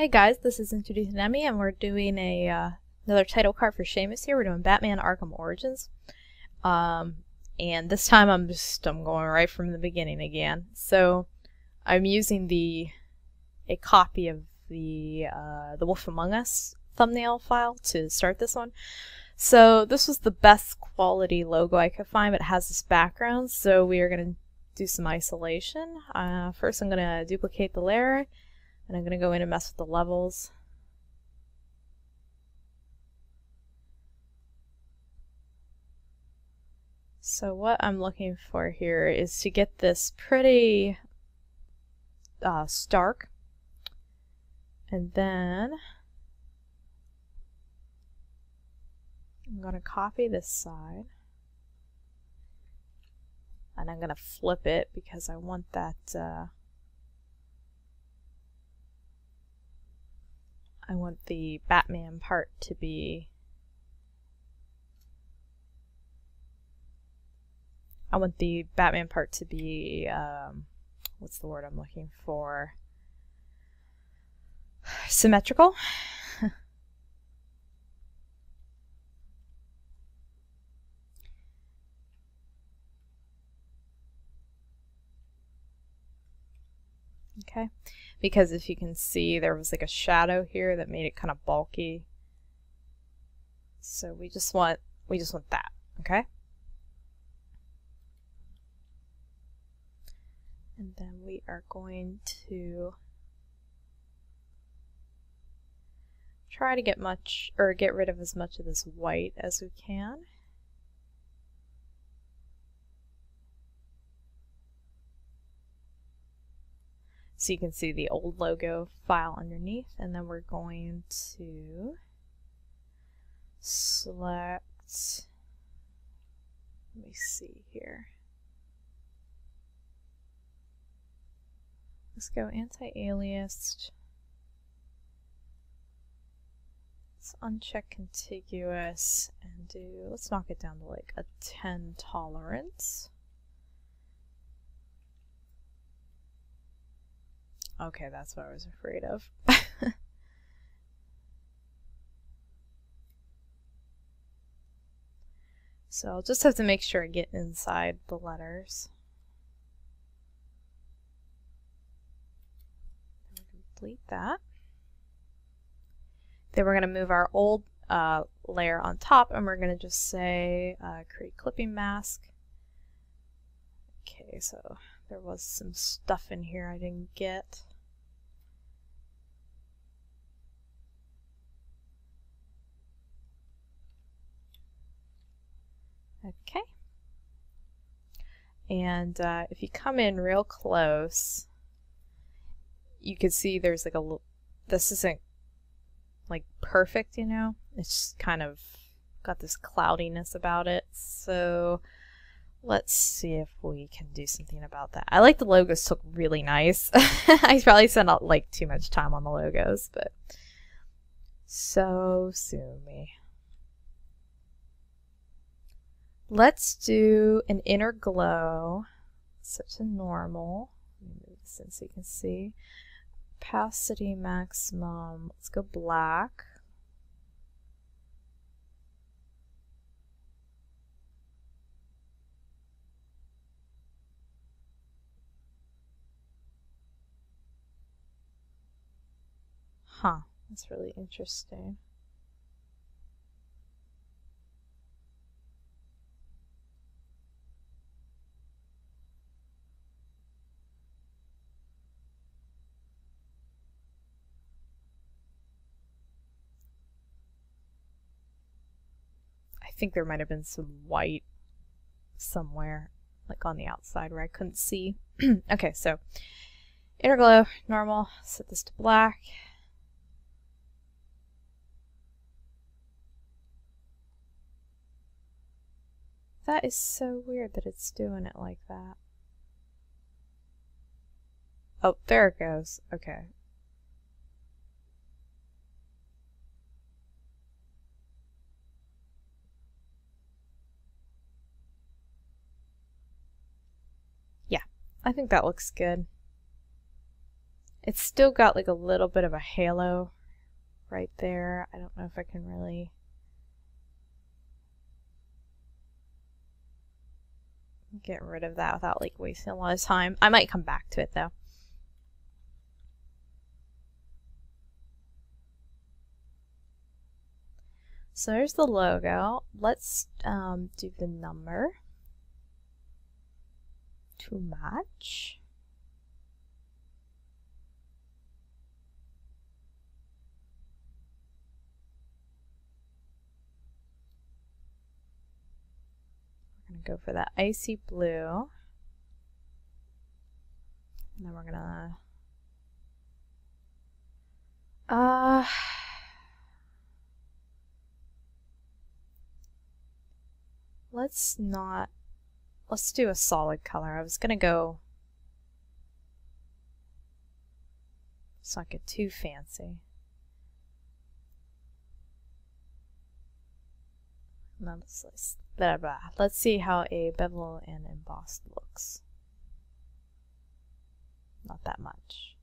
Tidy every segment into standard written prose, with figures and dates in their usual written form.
Hey guys, this is IntroducingEmy, and we're doing another title card for Seamus here. We're doing Batman Arkham Origins. And this time I'm going right from the beginning again. So I'm using a copy of the Wolf Among Us thumbnail file to start this one. So this was the best quality logo I could find, but it has this background, so we are going to do some isolation. First I'm going to duplicate the layer, and I'm going to go in and mess with the levels. So what I'm looking for here is to get this pretty stark, and then I'm going to copy this side, and I'm going to flip it because I want that I want the Batman part to be what's the word I'm looking for? Symmetrical. Okay, because if you can see, there was like a shadow here that made it kind of bulky. So we just want that, okay? And then we are going to try to get rid of as much of this white as we can. So you can see the old logo file underneath, and then we're going to select, let me see here. Let's go anti-aliased. Let's uncheck contiguous and let's knock it down to like a 10 tolerance. Okay, that's what I was afraid of. So I'll just have to make sure I get inside the letters. Delete that. Then we're going to move our old layer on top, and we're going to just say create clipping mask. Okay, so there was some stuff in here I didn't get. Okay. And if you come in real close, you can see there's like this isn't like perfect, you know? It's just kind of got this cloudiness about it. So let's see if we can do something about that. I like the logos look really nice. I probably spent like too much time on the logos, but so sue me. Let's do an inner glow, set to normal. Let me move this in so you can see. Opacity maximum, let's go black. Huh, that's really interesting. I think there might have been some white somewhere, like on the outside where I couldn't see. Okay, so inner glow, normal, set this to black. That is so weird that it's doing it like that. Oh, there it goes. Okay. I think that looks good. It's still got like a little bit of a halo right there. I don't know if I can really get rid of that without like wasting a lot of time. I might come back to it though. So there's the logo. Let's do the number to match. We're going to go for that icy blue. And then we're going to let's do a solid color. I was gonna go, let's not get too fancy. No, let's see how a bevel and embossed looks. Not that much.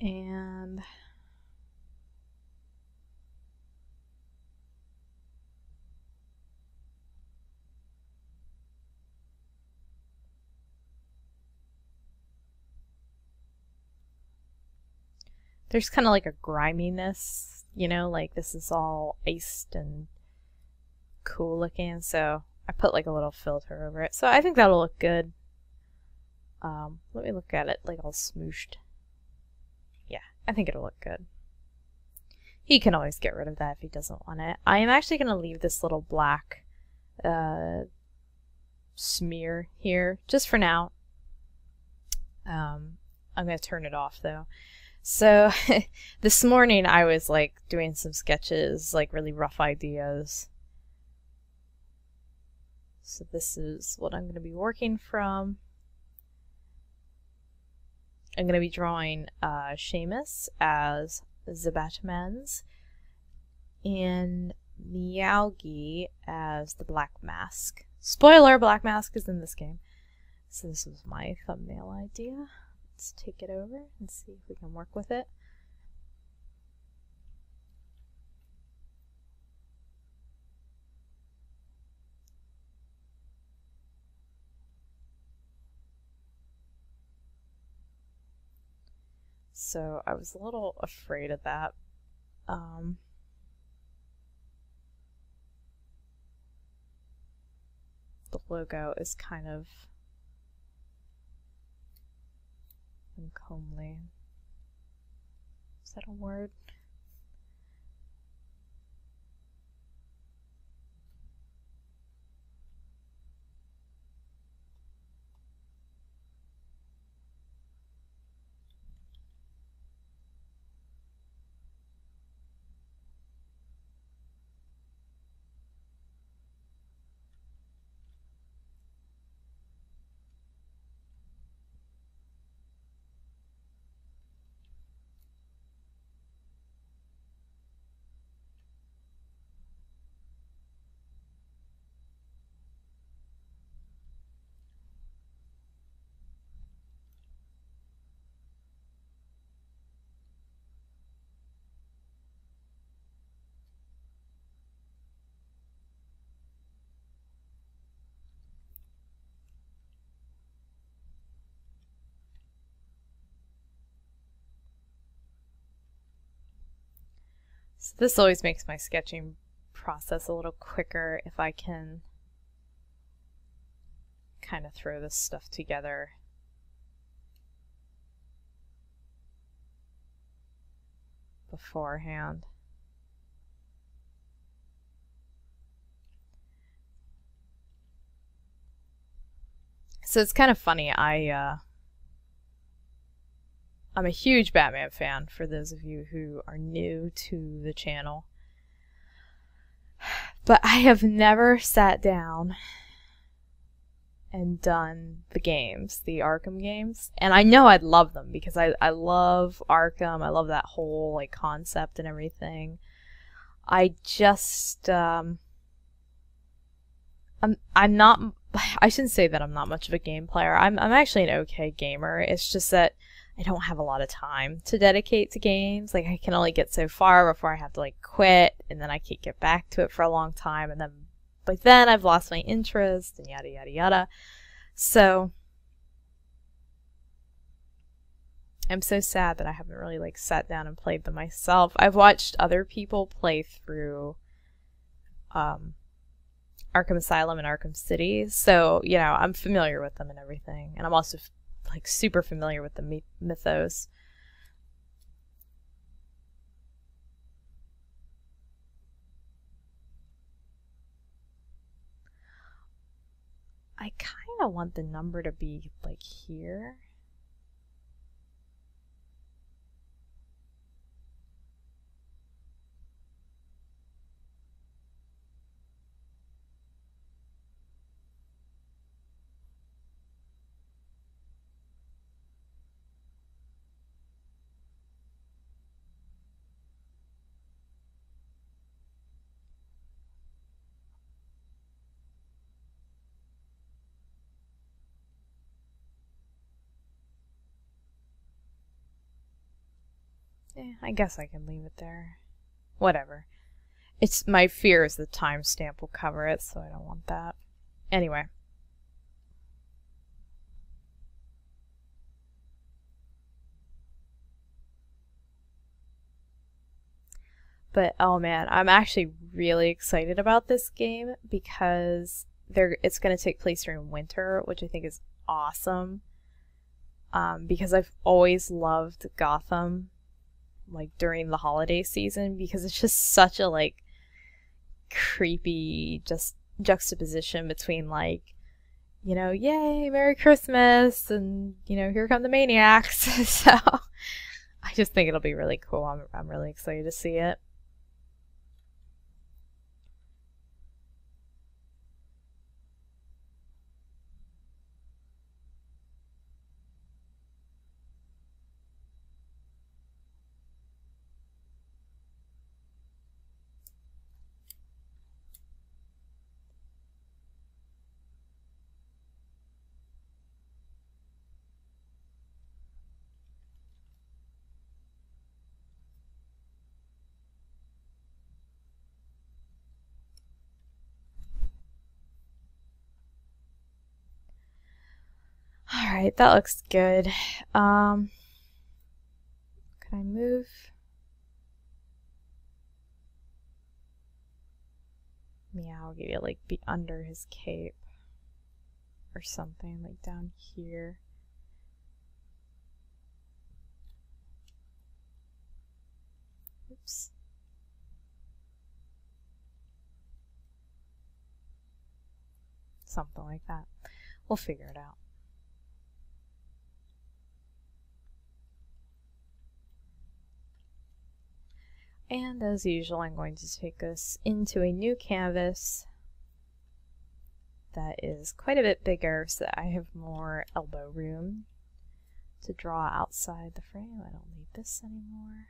And there's kind of like a griminess, you know, like this is all iced and cool looking, so I put like a little filter over it. So I think that'll look good. Let me look at it like all smooshed. Yeah, I think it'll look good. He can always get rid of that if he doesn't want it. I am actually going to leave this little black smear here just for now. I'm going to turn it off though. So this morning I was like doing some sketches, like really rough ideas. So this is what I'm going to be working from. I'm going to be drawing Seamus as the Batmans and Meowgie as the Black Mask. Spoiler, Black Mask is in this game. So this was my thumbnail idea. Let's take it over and see if we can work with it. So I was a little afraid of that. The logo is kind of uncomely. Is that a word? So this always makes my sketching process a little quicker if I can kind of throw this stuff together beforehand. So it's kind of funny, I I'm a huge Batman fan, for those of you who are new to the channel. But I have never sat down and done the games, the Arkham games. And I know I'd love them because I love Arkham. I love that whole like concept and everything. I just I'm not, I shouldn't say that I'm not much of a game player. I'm actually an okay gamer. It's just that I don't have a lot of time to dedicate to games. Like, I can only get so far before I have to like quit, and then I can't get back to it for a long time, and then by then I've lost my interest and yada yada yada. So I'm so sad that I haven't really like sat down and played them myself. I've watched other people play through Arkham Asylum and Arkham City, so you know, I'm familiar with them and everything, and I'm also like super familiar with the mythos. I kind of want the number to be like here. I guess I can leave it there. Whatever. It's my fear is the timestamp will cover it, so I don't want that. Anyway. But oh man, I'm actually really excited about this game because it's going to take place during winter, which I think is awesome. Because I've always loved Gotham, like during the holiday season, because it's just such a like creepy just juxtaposition between like, you know, yay, Merry Christmas, and you know, here come the maniacs. So I just think it'll be really cool. I'm really excited to see it. Alright, that looks good. Can I move? Yeah, I'll get it like be under his cape or something, like down here. Oops. Something like that. We'll figure it out. And as usual, I'm going to take us into a new canvas that is quite a bit bigger so that I have more elbow room to draw outside the frame. I don't need this anymore.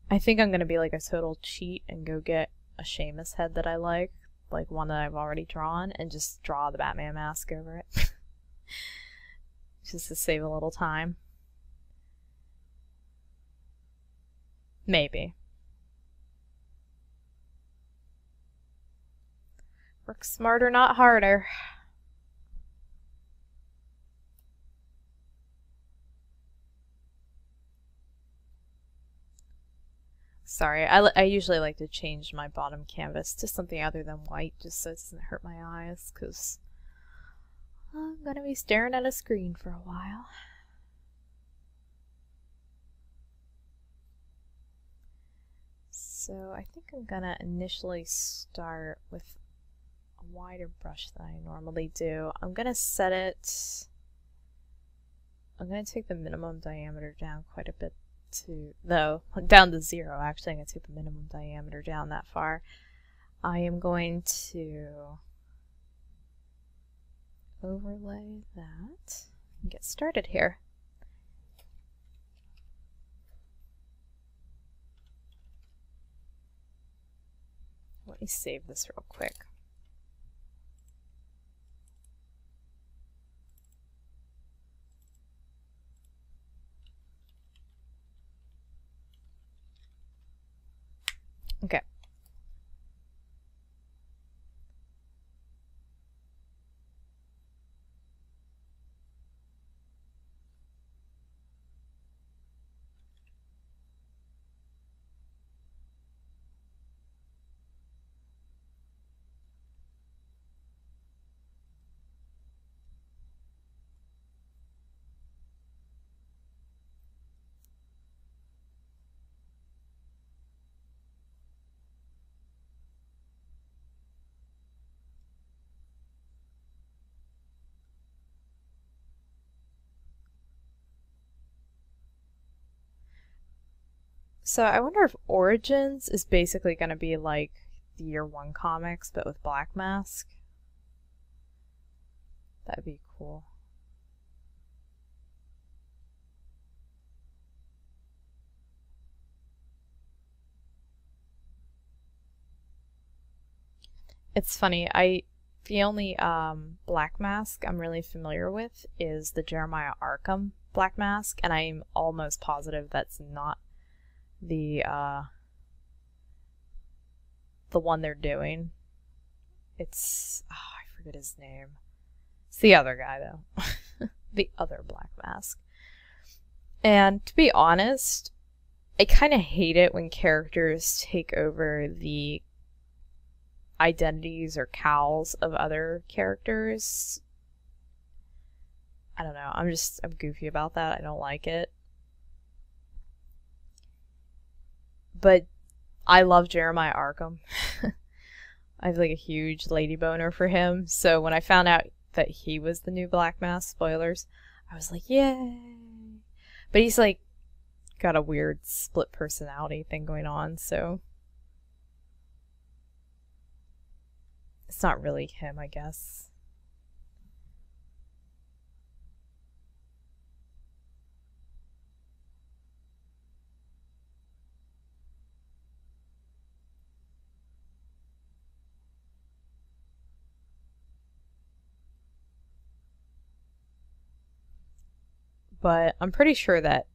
I think I'm going to be like a total cheat and go get a Seamus head that I like one that I've already drawn, and just draw the Batman mask over it. Just to save a little time. Maybe. Work smarter, not harder. Sorry, I usually like to change my bottom canvas to something other than white just so it doesn't hurt my eyes, because I'm gonna be staring at a screen for a while. So I think I'm gonna initially start with a wider brush than I normally do. I'm going to set it... I'm going to take the minimum diameter down quite a bit to... No, down to 0. Actually, I'm going to take the minimum diameter down that far. I am going to overlay that and get started here. Let me save this real quick. Okay. So I wonder if Origins is basically going to be like the Year 1 comics, but with Black Mask. That'd be cool. It's funny, the only Black Mask I'm really familiar with is the Jeremiah Arkham Black Mask, and I'm almost positive that's not the one they're doing. It's, oh, I forget his name. It's the other guy though. The other Black Mask. And to be honest, I kind of hate it when characters take over the identities or cowls of other characters. I don't know, I'm goofy about that. I don't like it. But I love Jeremiah Arkham. I have like a huge lady boner for him. So when I found out that he was the new Black Mask, spoilers, I was like, yay. But he's like got a weird split personality thing going on, so it's not really him, I guess. But I'm pretty sure that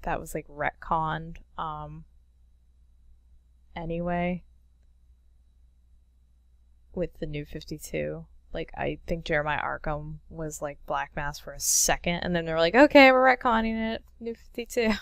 that was like retconned anyway with the new 52. Like, I think Jeremiah Arkham was like Black Mask for a second, and then they're like, okay, we're retconning it, new 52.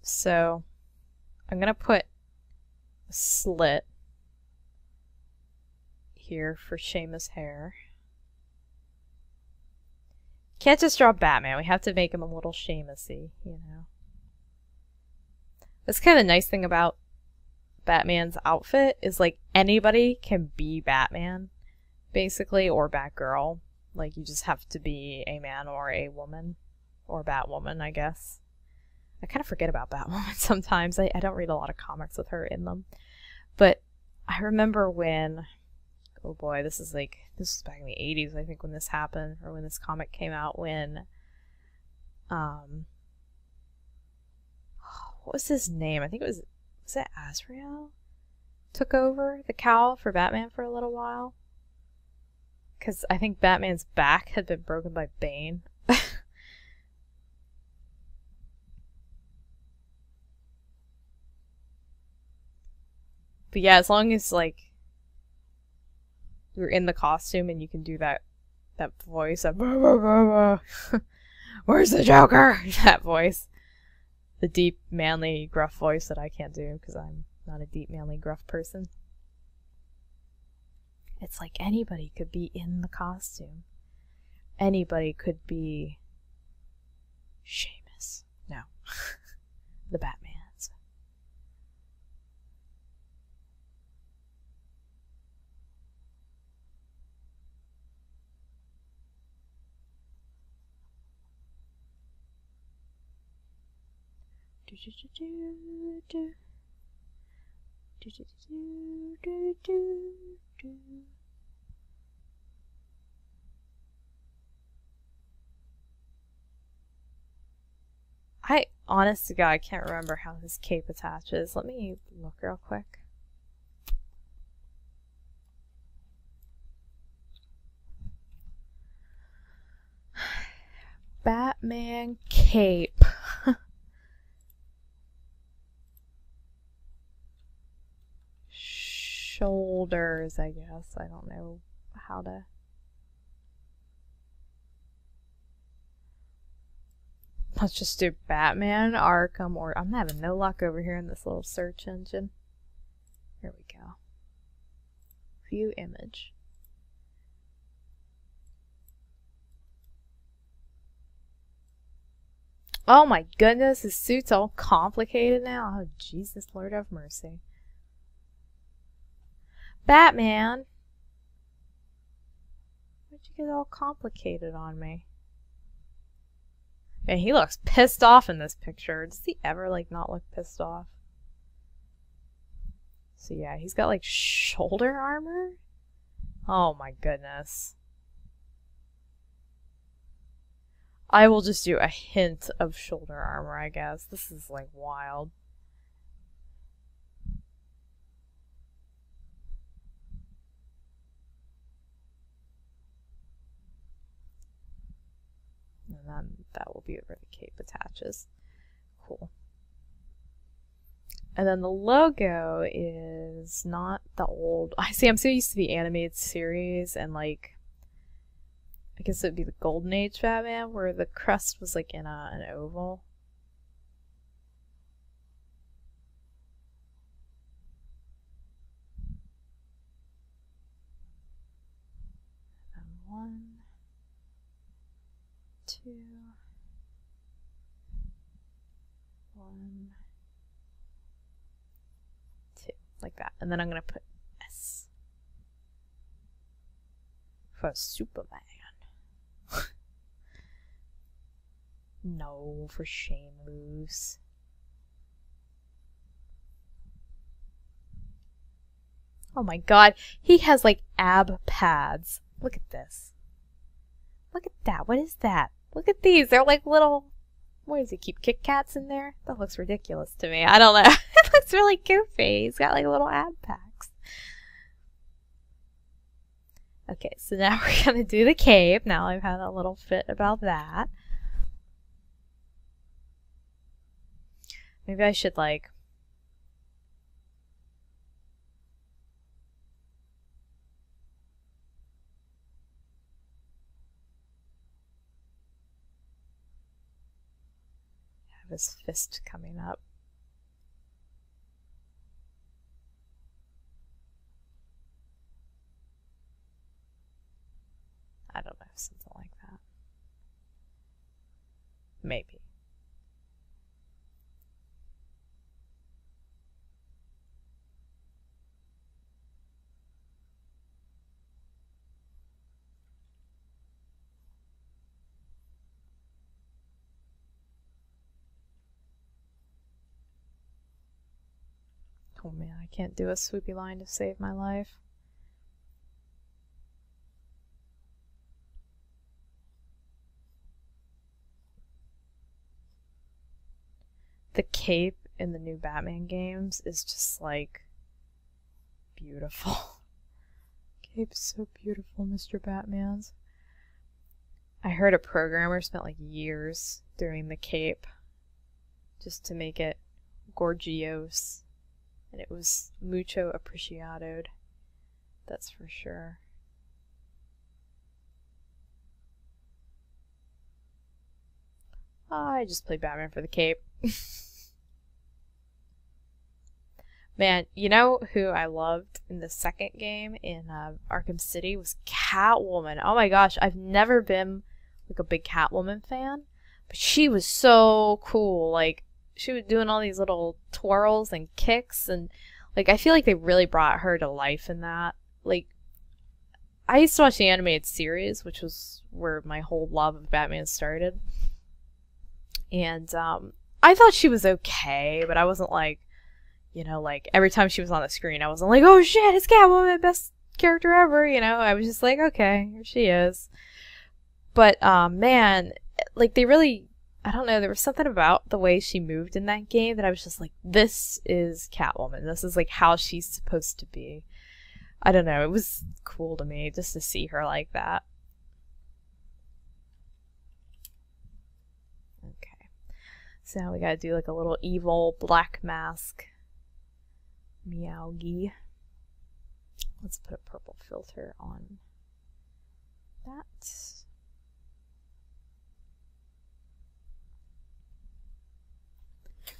So I'm gonna put a slit here for Seamus' hair. Can't just draw Batman, we have to make him a little Seamus-y, you know. That's kind of the nice thing about Batman's outfit is like anybody can be Batman, basically, or Batgirl. Like, you just have to be a man or a woman, or Batwoman, I guess. I kind of forget about Batwoman sometimes. I don't read a lot of comics with her in them. But I remember when, oh boy, this was back in the 80s, I think, when this happened, or when this comic came out, when, what was his name? I think it was it Azrael? Took over the cowl for Batman for a little while? Because I think Batman's back had been broken by Bane. But yeah, as long as like you're in the costume and you can do that voice of Where's the Joker? That voice. The deep, manly, gruff voice that I can't do because I'm not a deep, manly, gruff person. It's like anybody could be in the costume. Anybody could be Seamus. No. The Batmans. Honest to God, I can't remember how his cape attaches. Let me look real quick. Batman cape. Shoulders, I guess. I don't know how to... Let's just do Batman, Arkham, or... I'm having no luck over here in this little search engine. Here we go. View image. Oh my goodness, his suit's all complicated now. Oh, Jesus, Lord have mercy. Batman! Why'd you get all complicated on me? And he looks pissed off in this picture. Does he ever, like, not look pissed off? So yeah, he's got, like, shoulder armor? Oh my goodness. I will just do a hint of shoulder armor, I guess. This is, like, wild. And then that will be where the cape attaches. Cool. And then the logo is not the old... I'm so used to the animated series and, like, I guess it would be the Golden Age Batman, where the crest was, like, in an oval. And 1, 2, 1, 2, like that. And then I'm going to put S for Superman. No, for Seamus. Oh my god, he has like ab pads. Look at this. Look at that. What is that? Look at these. They're like little... What does he keep Kit Kats in there? That looks ridiculous to me. I don't know. It looks really goofy. He's got like little ab packs. Okay, so now we're gonna do the cape. Now I've had a little fit about that. Maybe I should like... have his fist coming up. I don't know, something like that. Maybe. Oh man, I can't do a swoopy line to save my life. The cape in the new Batman games is just like beautiful. Cape's so beautiful, Mr. Batman's. I heard a programmer spent like years doing the cape just to make it gorgeous. And it was mucho apreciadoed. That's for sure. I just played Batman for the cape. Man, you know who I loved in the second game in Arkham City was Catwoman. Oh my gosh, I've never been like a big Catwoman fan, but she was so cool. Like, she was doing all these little twirls and kicks, and like I feel like they really brought her to life in that. Like, I used to watch the animated series, which was where my whole love of Batman started. And I thought she was okay, but I wasn't like, you know, like every time she was on the screen, I wasn't like, oh shit, it's Catwoman, best character ever, you know. I was just like, okay, here she is. But man, like they really, I don't know, there was something about the way she moved in that game that I was just like, this is Catwoman. This is like how she's supposed to be. I don't know, it was cool to me just to see her like that. Okay, so now we gotta do like a little evil black mask. Meowgy. Let's put a purple filter on that.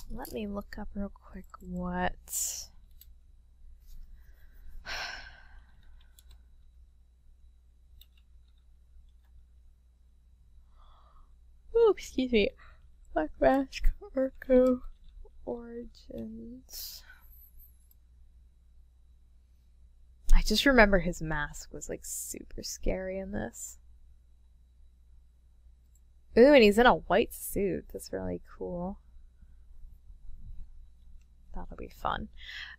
Let me look up real quick what oh, excuse me. Black Mask Arkham Origins. I just remember his mask was like super scary in this. Ooh, and he's in a white suit. That's really cool. That'll be fun.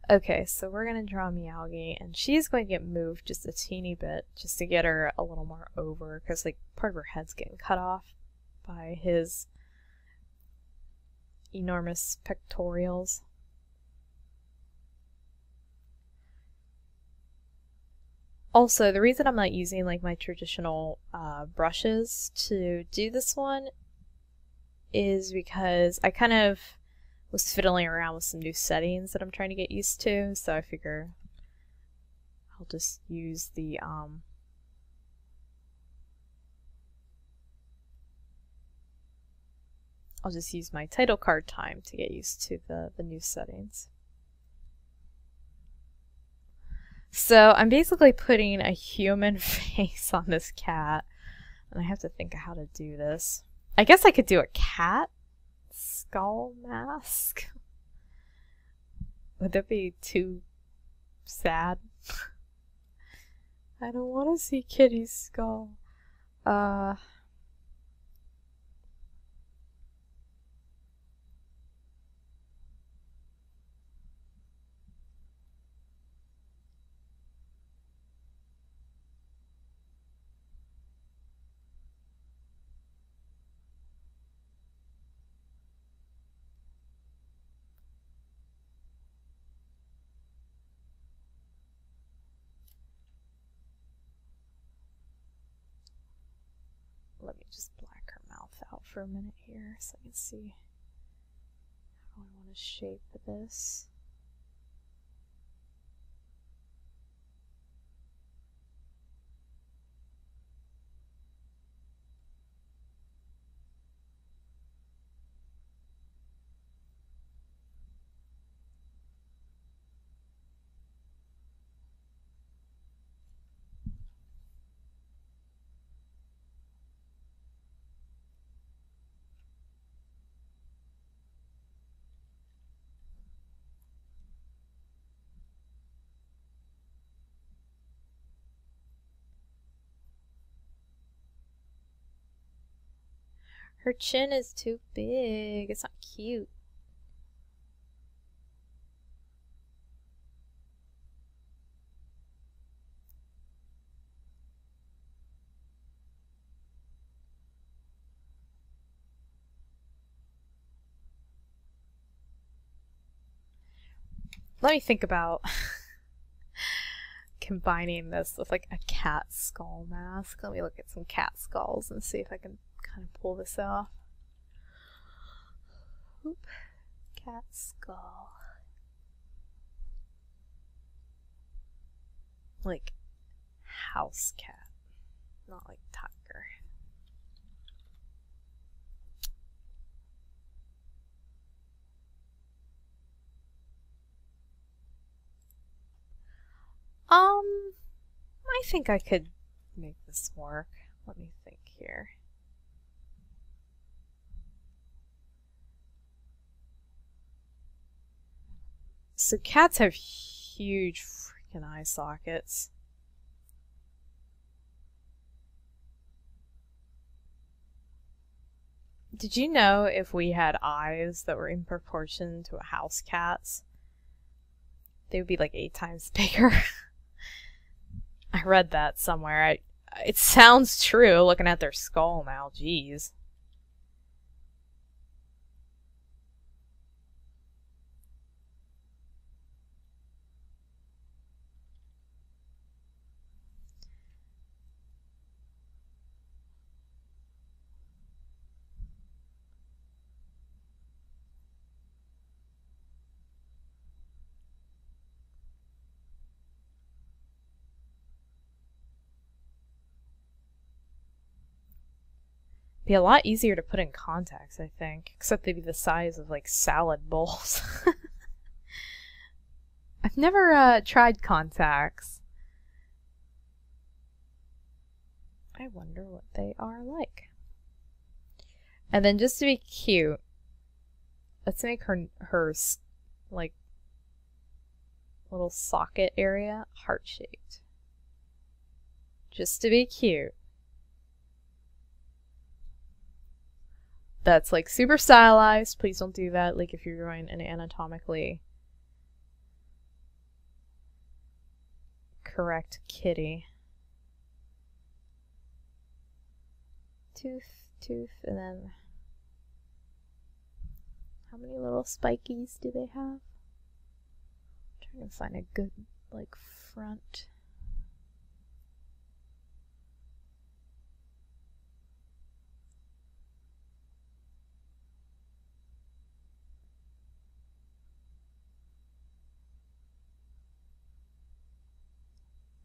Okay, so we're gonna draw Meowgy, and she's going to get moved just a teeny bit, just to get her a little more over, because like part of her head's getting cut off by his enormous pectorials. Also, the reason I'm not using like my traditional brushes to do this one is because I kind of was fiddling around with some new settings that I'm trying to get used to, so I figure I'll just use the I'll just use my title card time to get used to the new settings. So I'm basically putting a human face on this cat, and I have to think of how to do this. I guess I could do a cat skull mask. Would that be too sad? I don't want to see Kitty's skull. Let me just black her mouth out for a minute here so I can see how I want to shape this. Her chin is too big. It's not cute. Let me think about combining this with like a cat skull mask. Let me look at some cat skulls and see if I can kind of pull this off. Oop. Cat skull. Like house cat, not like tiger. I think I could make this work. Let me think here. So cats have huge freaking eye sockets. Did you know if we had eyes that were in proportion to a house cat's, they would be like 8 times bigger? I read that somewhere. It sounds true looking at their skull now. Jeez. Be a lot easier to put in contacts, I think. Except they'd be the size of like salad bowls. I've never tried contacts. I wonder what they are like. And then just to be cute, let's make her like little socket area heart-shaped. Just to be cute. That's like super stylized. Please don't do that like if you're drawing an anatomically correct kitty. Tooth, and then how many little spikies do they have? I'm trying to find a good like front.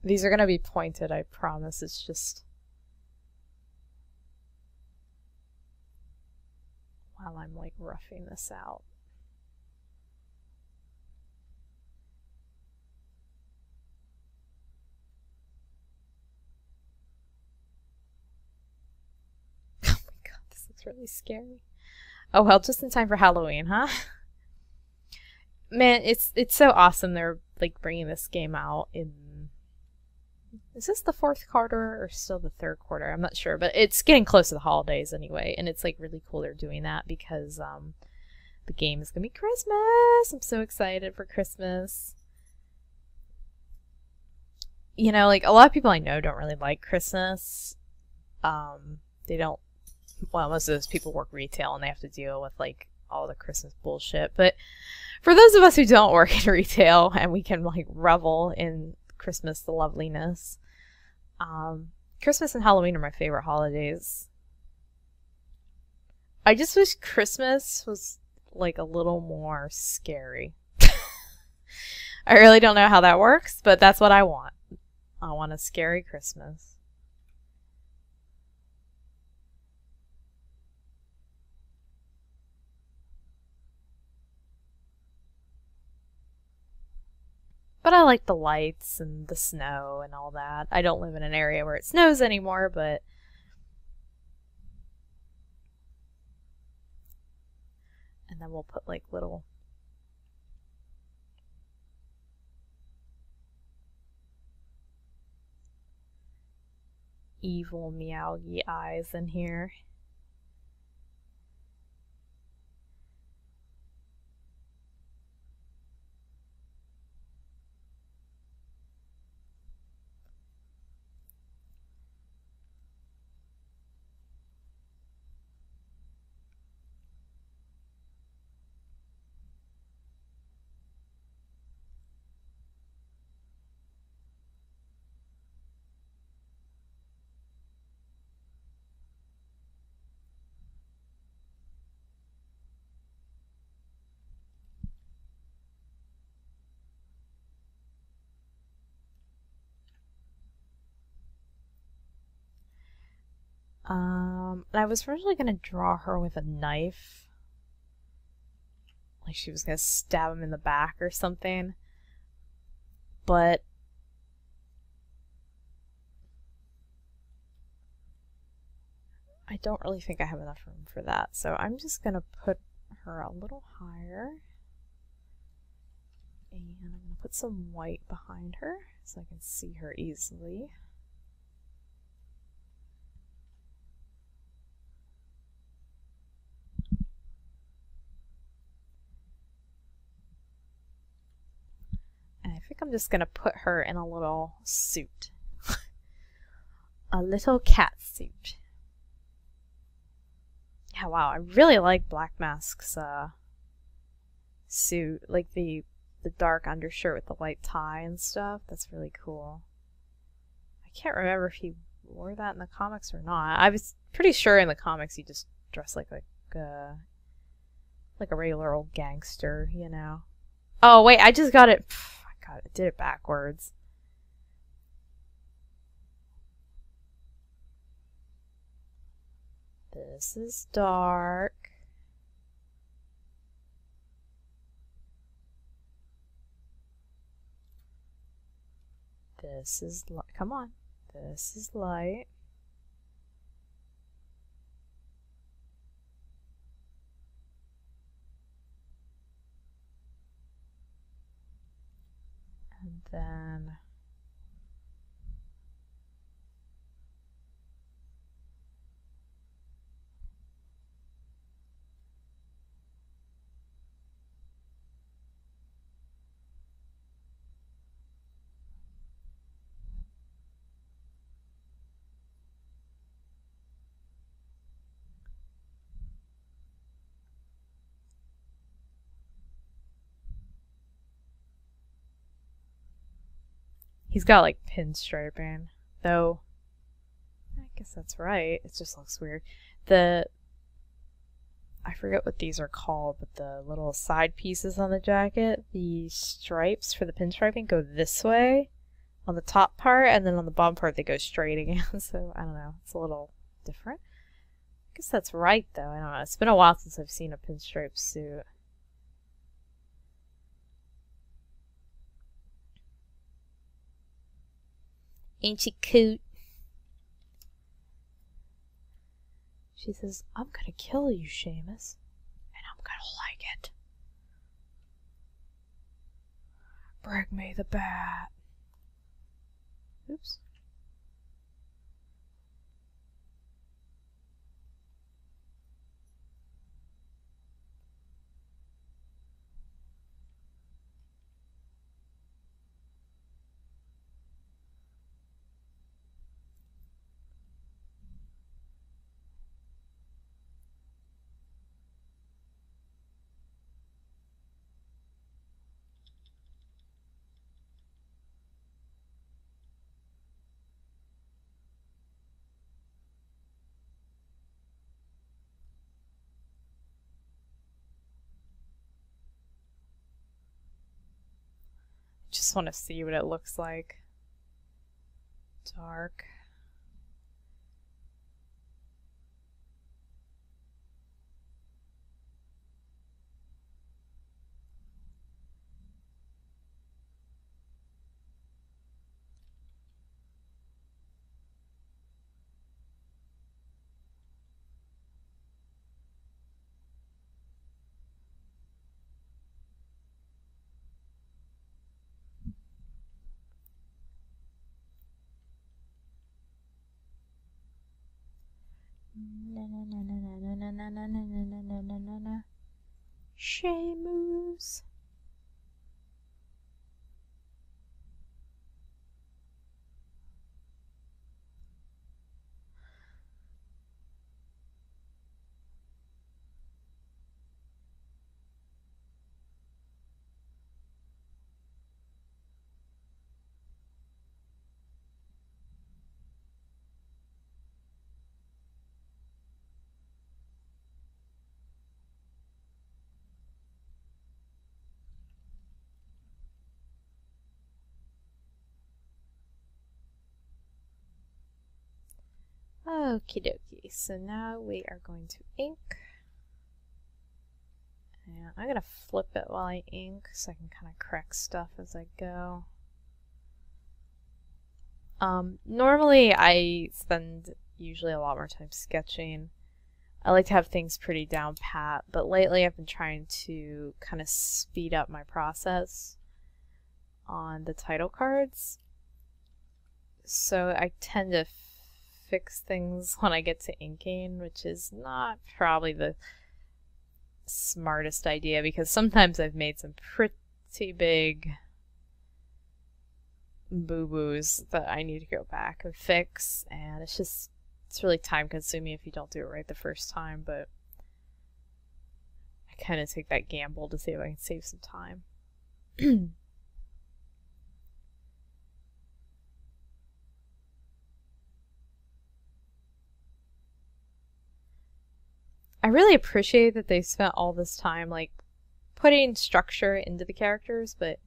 These are gonna be pointed, I promise. It's just while I'm like roughing this out. Oh my god, this looks really scary. Oh well, just in time for Halloween, huh? Man, it's so awesome they're like bringing this game out in... Is this the 4th quarter or still the 3rd quarter? I'm not sure, but it's getting close to the holidays anyway, and it's like really cool they're doing that because the game is gonna be Christmas. I'm so excited for Christmas. You know, like a lot of people I know don't really like Christmas. They don't. Well, most of those people work retail and they have to deal with like all the Christmas bullshit. But for those of us who don't work in retail and we can like revel in Christmas, the loveliness. Christmas and Halloween are my favorite holidays. I just wish Christmas was like a little more scary. I really don't know how that works, but that's what I want. I want a scary Christmas. But I like the lights and the snow and all that. I don't live in an area where it snows anymore, but... And then we'll put like little... evil meowgy eyes in here. And I was originally going to draw her with a knife. Like she was going to stab him in the back or something. But I don't really think I have enough room for that, so I'm just going to put her a little higher. And I'm going to put some white behind her so I can see her easily. And I think I'm just going to put her in a little suit. A little cat suit. Yeah, wow, I really like Black Mask's suit. Like the dark undershirt with the white tie and stuff. That's really cool. I can't remember if he wore that in the comics or not. I was pretty sure in the comics he just dressed like a regular old gangster, you know. Oh wait, I just got it. God, I did it backwards. This is dark. This is light. Come on. This is light. And then he's got like pinstriping, though I guess that's right. It just looks weird. I forget what these are called, but the little side pieces on the jacket, the stripes for the pinstriping go this way on the top part, and then on the bottom part they go straight again. So I don't know, it's a little different. I guess that's right though. I don't know. It's been a while since I've seen a pinstripe suit. Ain't she cute? She says, I'm gonna kill you, Seamus, and I'm gonna like it. Bring me the bat. Oops. Just want to see what it looks like. Dark. Seamus. Okie dokie, so now we are going to ink. And I'm going to flip it while I ink so I can kind of correct stuff as I go. Normally I spend usually a lot more time sketching. I like to have things pretty down pat, but lately I've been trying to kind of speed up my process on the title cards. So I tend to fix things when I get to inking, which is not probably the smartest idea because sometimes I've made some pretty big boo-boos that I need to go back and fix, and it's really time consuming if you don't do it right the first time, but I kind of take that gamble to see if I can save some time. I really appreciate that they spent all this time like putting structure into the characters, but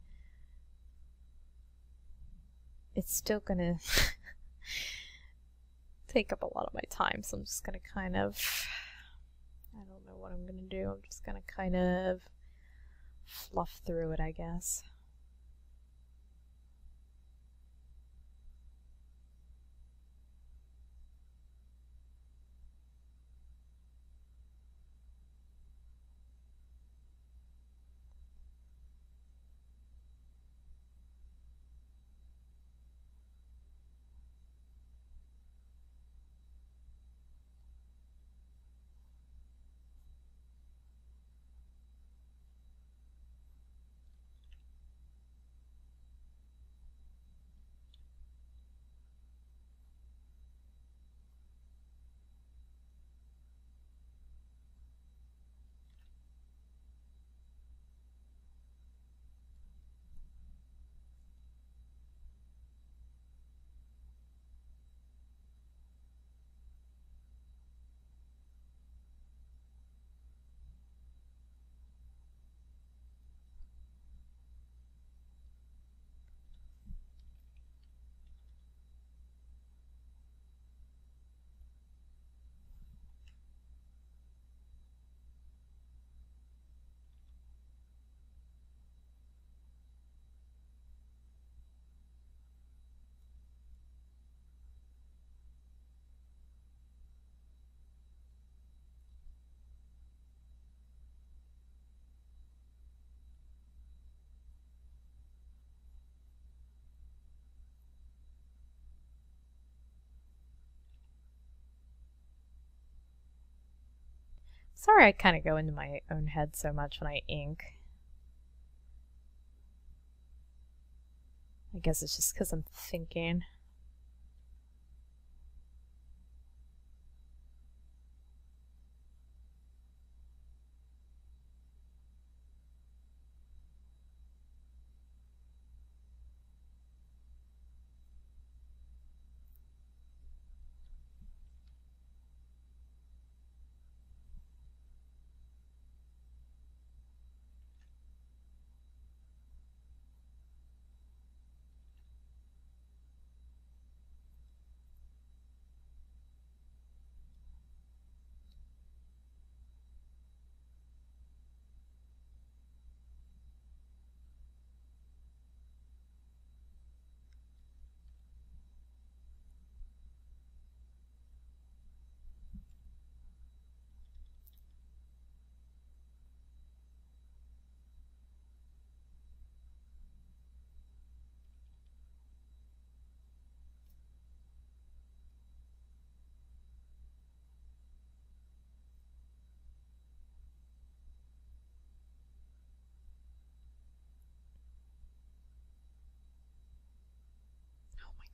it's still gonna take up a lot of my time, so I'm just gonna kind of, I don't know what I'm gonna do. I'm just gonna kind of fluff through it, I guess. Sorry I kind of go into my own head so much when I ink. I guess it's just because I'm thinking.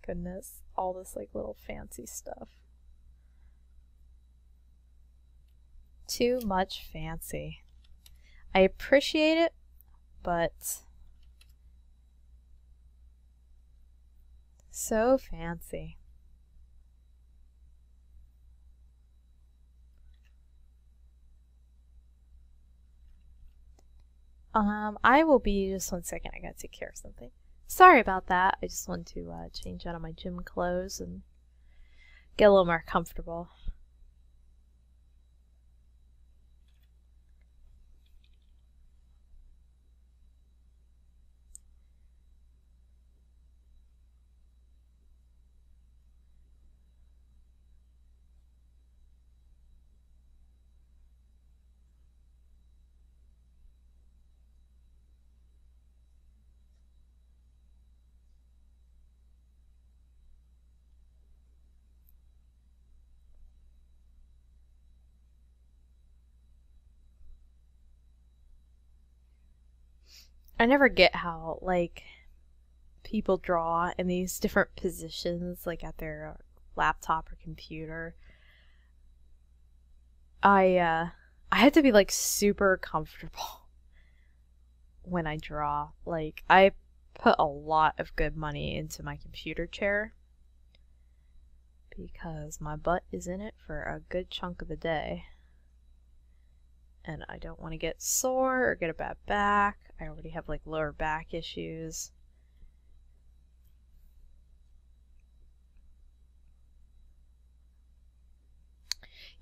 Goodness, all this like little fancy stuff. Too much fancy. I appreciate it, but so fancy. I will be, just 1 second, I gotta take care of something. Sorry about that. I just wanted to change out of my gym clothes and get a little more comfortable. I never get how, like, people draw in these different positions, like at their laptop or computer. I have to be like super comfortable when I draw. Like, I put a lot of good money into my computer chair because my butt is in it for a good chunk of the day. And I don't want to get sore or get a bad back. I already have like lower back issues.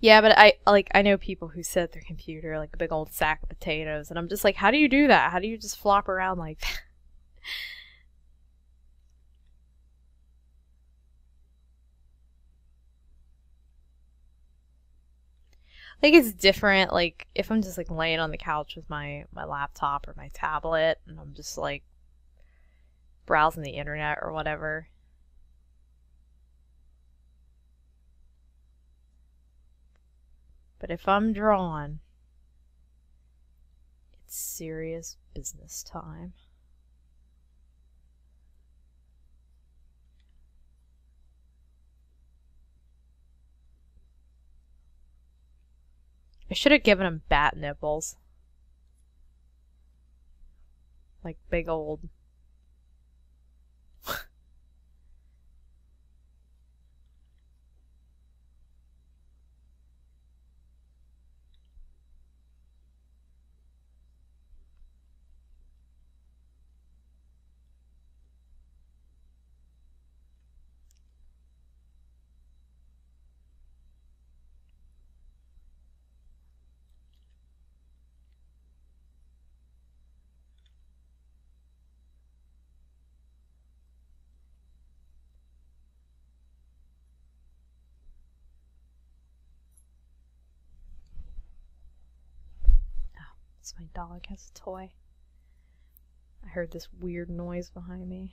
Yeah, but I know people who sit at their computer like a big old sack of potatoes, and I'm just like, how do you do that? How do you just flop around like that? Like, it's different, like, if I'm just like laying on the couch with my laptop or my tablet and I'm just like browsing the internet or whatever. But if I'm drawing, it's serious business time. I should have given him bat nipples. Like big old. Oh, it's my dog has a toy. I heard this weird noise behind me.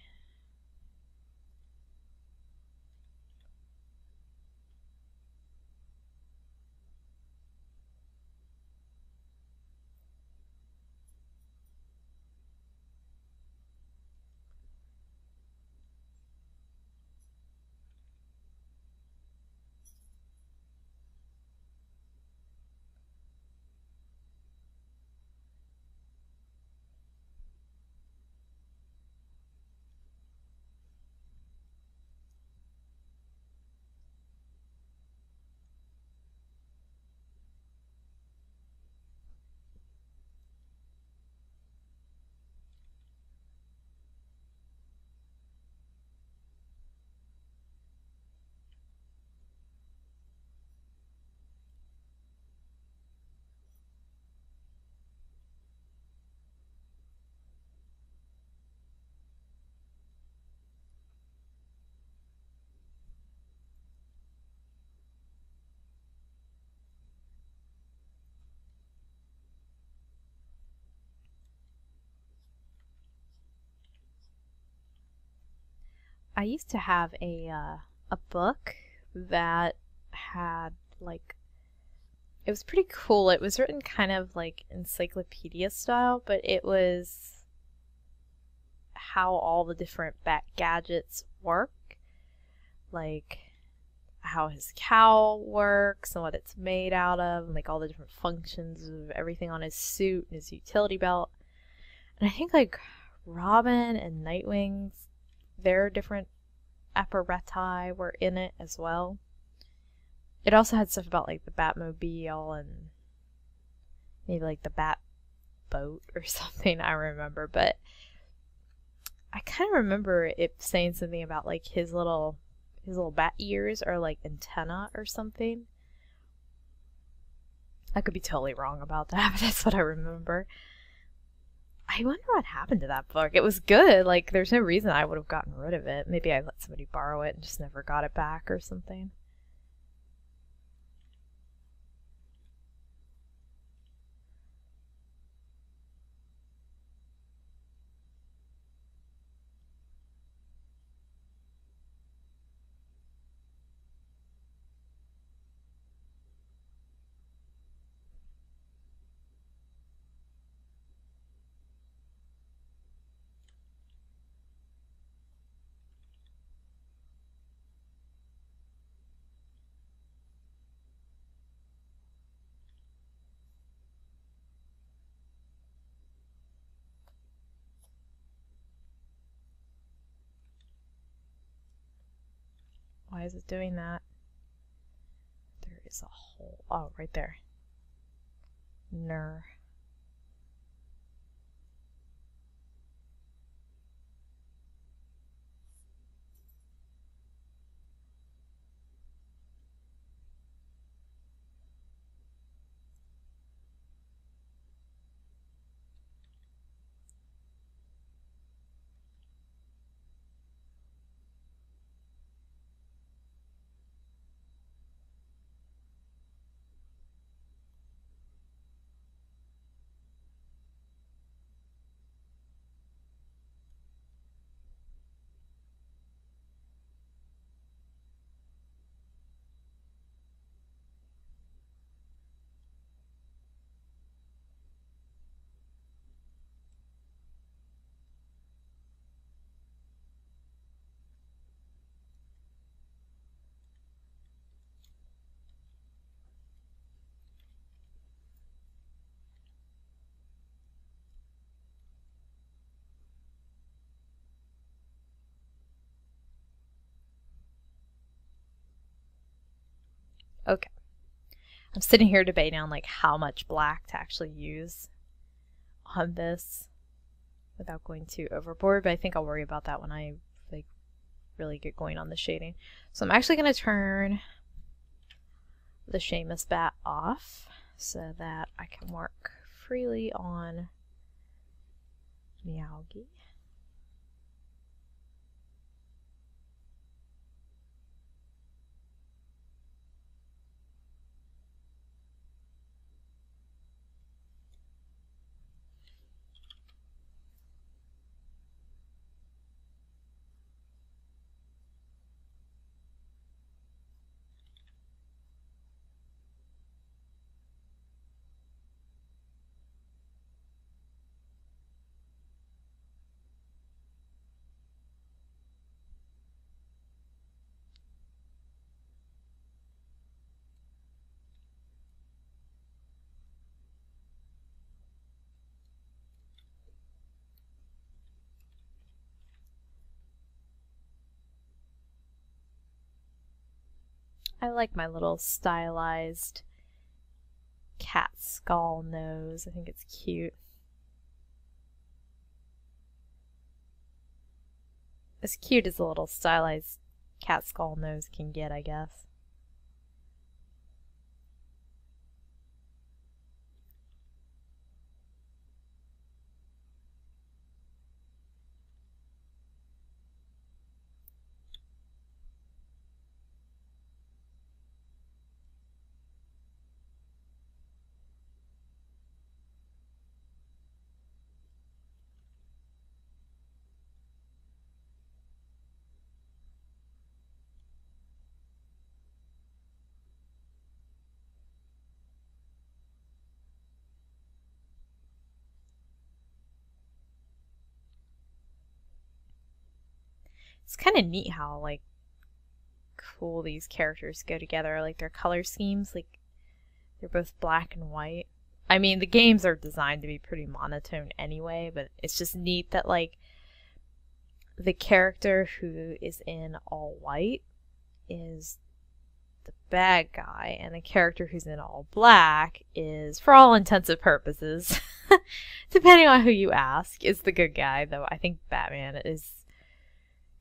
I used to have a book that had like, it was pretty cool. It was written kind of like encyclopedia style, but it was how all the different bat gadgets work, like how his cowl works and what it's made out of, and like all the different functions of everything on his suit and his utility belt. And I think like Robin and Nightwing's, their different apparati were in it as well. It also had stuff about like the Batmobile and maybe like the Bat boat or something, I remember. But I kind of remember it saying something about like his little bat ears are like antenna or something. I could be totally wrong about that, but that's what I remember. I wonder what happened to that book. It was good. Like, there's no reason I would have gotten rid of it. Maybe I let somebody borrow it and just never got it back or something. is it doing that? There is a hole. Oh, right there. Ner. Okay. I'm sitting here debating on like how much black to actually use on this without going too overboard, but I think I'll worry about that when I like really get going on the shading. So I'm actually going to turn the Seamus bat off so that I can work freely on Meowgie. I like my little stylized cat skull nose. I think it's cute. As cute as a little stylized cat skull nose can get, I guess. It's kind of neat how like cool these characters go together, like their color schemes, like they're both black and white. I mean, the games are designed to be pretty monotone anyway, but it's just neat that like the character who is in all white is the bad guy, and the character who's in all black is, for all intents and purposes, depending on who you ask, is the good guy, though I think Batman is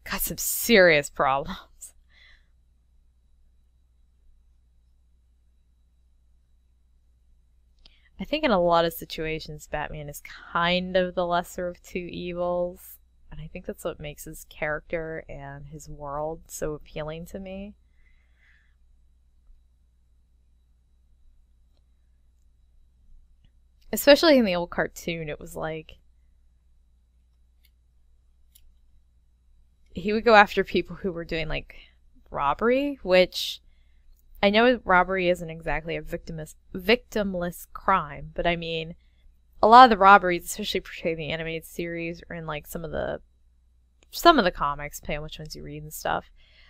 got some serious problems. I think in a lot of situations Batman is kind of the lesser of two evils, and I think that's what makes his character and his world so appealing to me. Especially in the old cartoon, it was like he would go after people who were doing like robbery, which I know robbery isn't exactly a victimless crime, but I mean, a lot of the robberies, especially portrayed in the animated series or in like some of the comics, depending on which ones you read and stuff,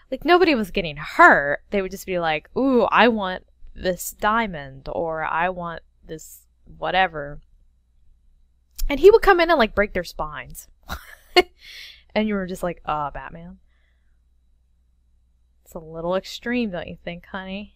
like nobody was getting hurt. They would just be like, "Ooh, I want this diamond," or "I want this whatever," and he would come in and like break their spines. And you were just like, Batman. It's a little extreme, don't you think, honey?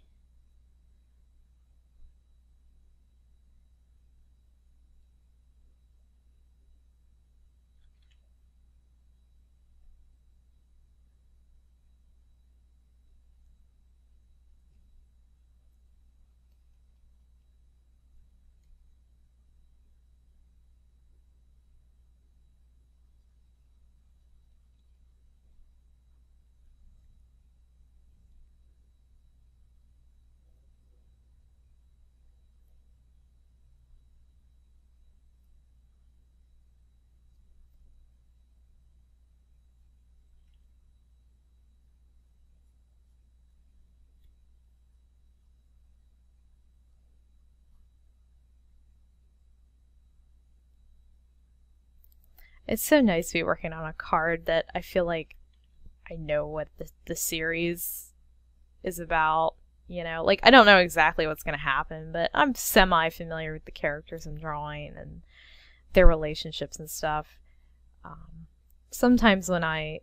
It's so nice to be working on a card that I feel like I know what the series is about. You know, like I don't know exactly what's going to happen, but I'm semi-familiar with the characters I'm drawing and their relationships and stuff. Sometimes when I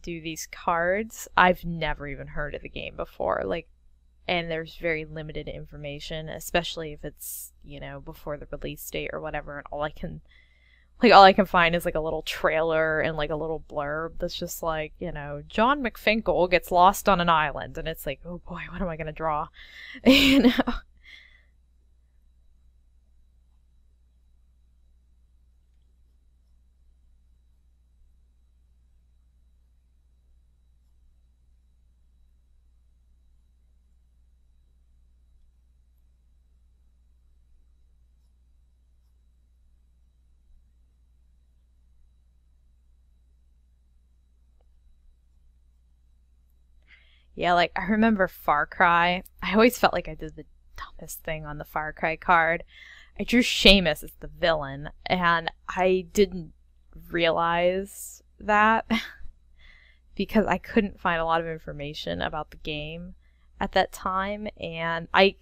do these cards, I've never even heard of the game before. Like, and there's very limited information, especially if it's, you know, before the release date or whatever, and all I can find is like a little trailer and like a little blurb that's just like, you know, John McFinkle gets lost on an island, and it's like, oh boy, what am I gonna draw? You know? Yeah, like I remember Far Cry. I always felt like I did the dumbest thing on the Far Cry card. I drew Seamus as the villain, and I didn't realize that because I couldn't find a lot of information about the game at that time, and I,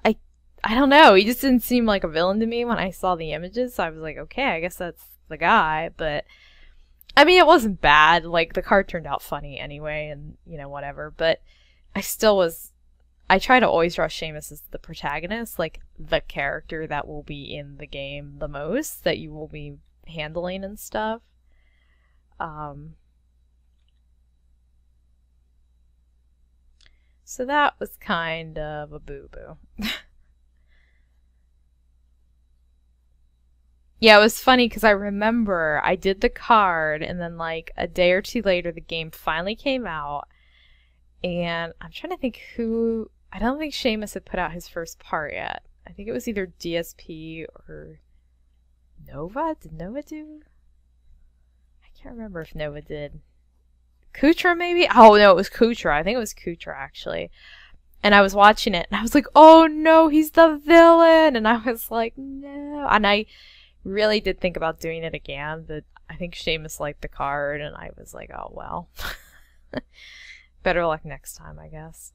I don't know. He just didn't seem like a villain to me when I saw the images. So I was like, okay, I guess that's the guy. But I mean, it wasn't bad. Like the card turned out funny anyway, and you know whatever. But I still was. I try to always draw Seamus as the protagonist, like the character that will be in the game the most, that you will be handling and stuff. Um, so that was kind of a boo-boo. Yeah, it was funny because I remember I did the card, and then like a day or two later, the game finally came out, and I'm trying to think who. I don't think Seamus had put out his first part yet. I think it was either DSP or Nova. Did Nova do? I can't remember if Nova did. Kutra maybe? Oh no, it was Kutra. I think it was Kutra actually. And I was watching it, and I was like, "Oh no, he's the villain!" And I was like, "No!" And I really did think about doing it again, but I think Seamus liked the card, and I was like, "Oh well." Better luck next time, I guess.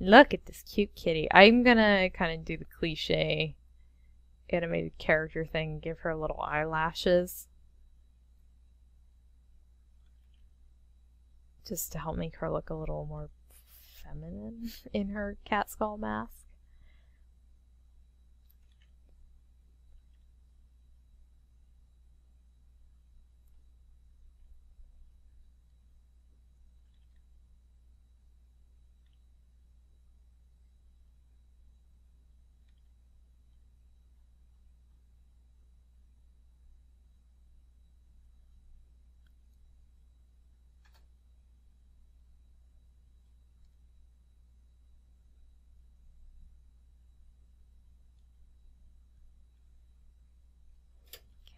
Look at this cute kitty. I'm gonna kind of do the cliche animated character thing, give her little eyelashes. Just to help make her look a little more feminine in her cat skull mask.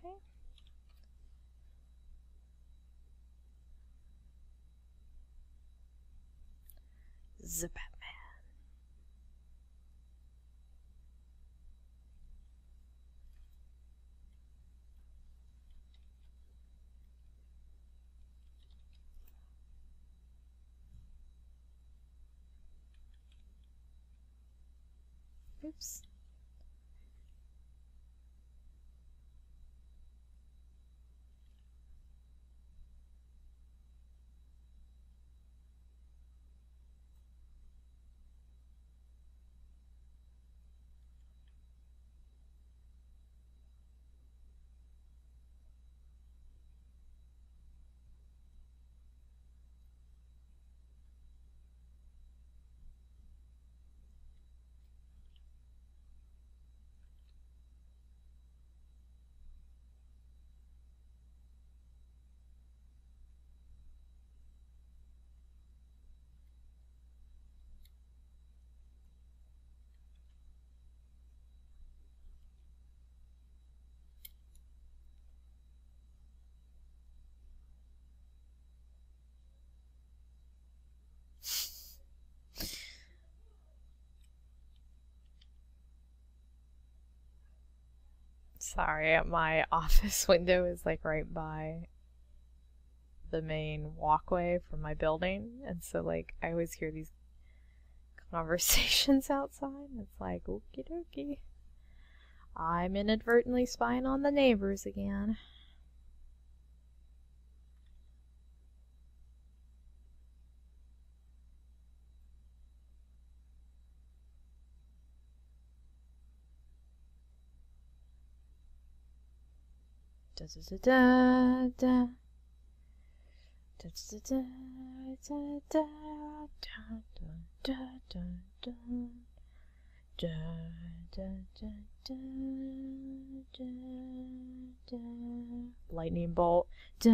Okay. The Batman. Oops. Sorry, my office window is like right by the main walkway from my building, and so like I always hear these conversations outside. It's like, okie dokie. I'm inadvertently spying on the neighbors again. Da da da da da da da da da da da da da da da da da. Lightning bolt. Da.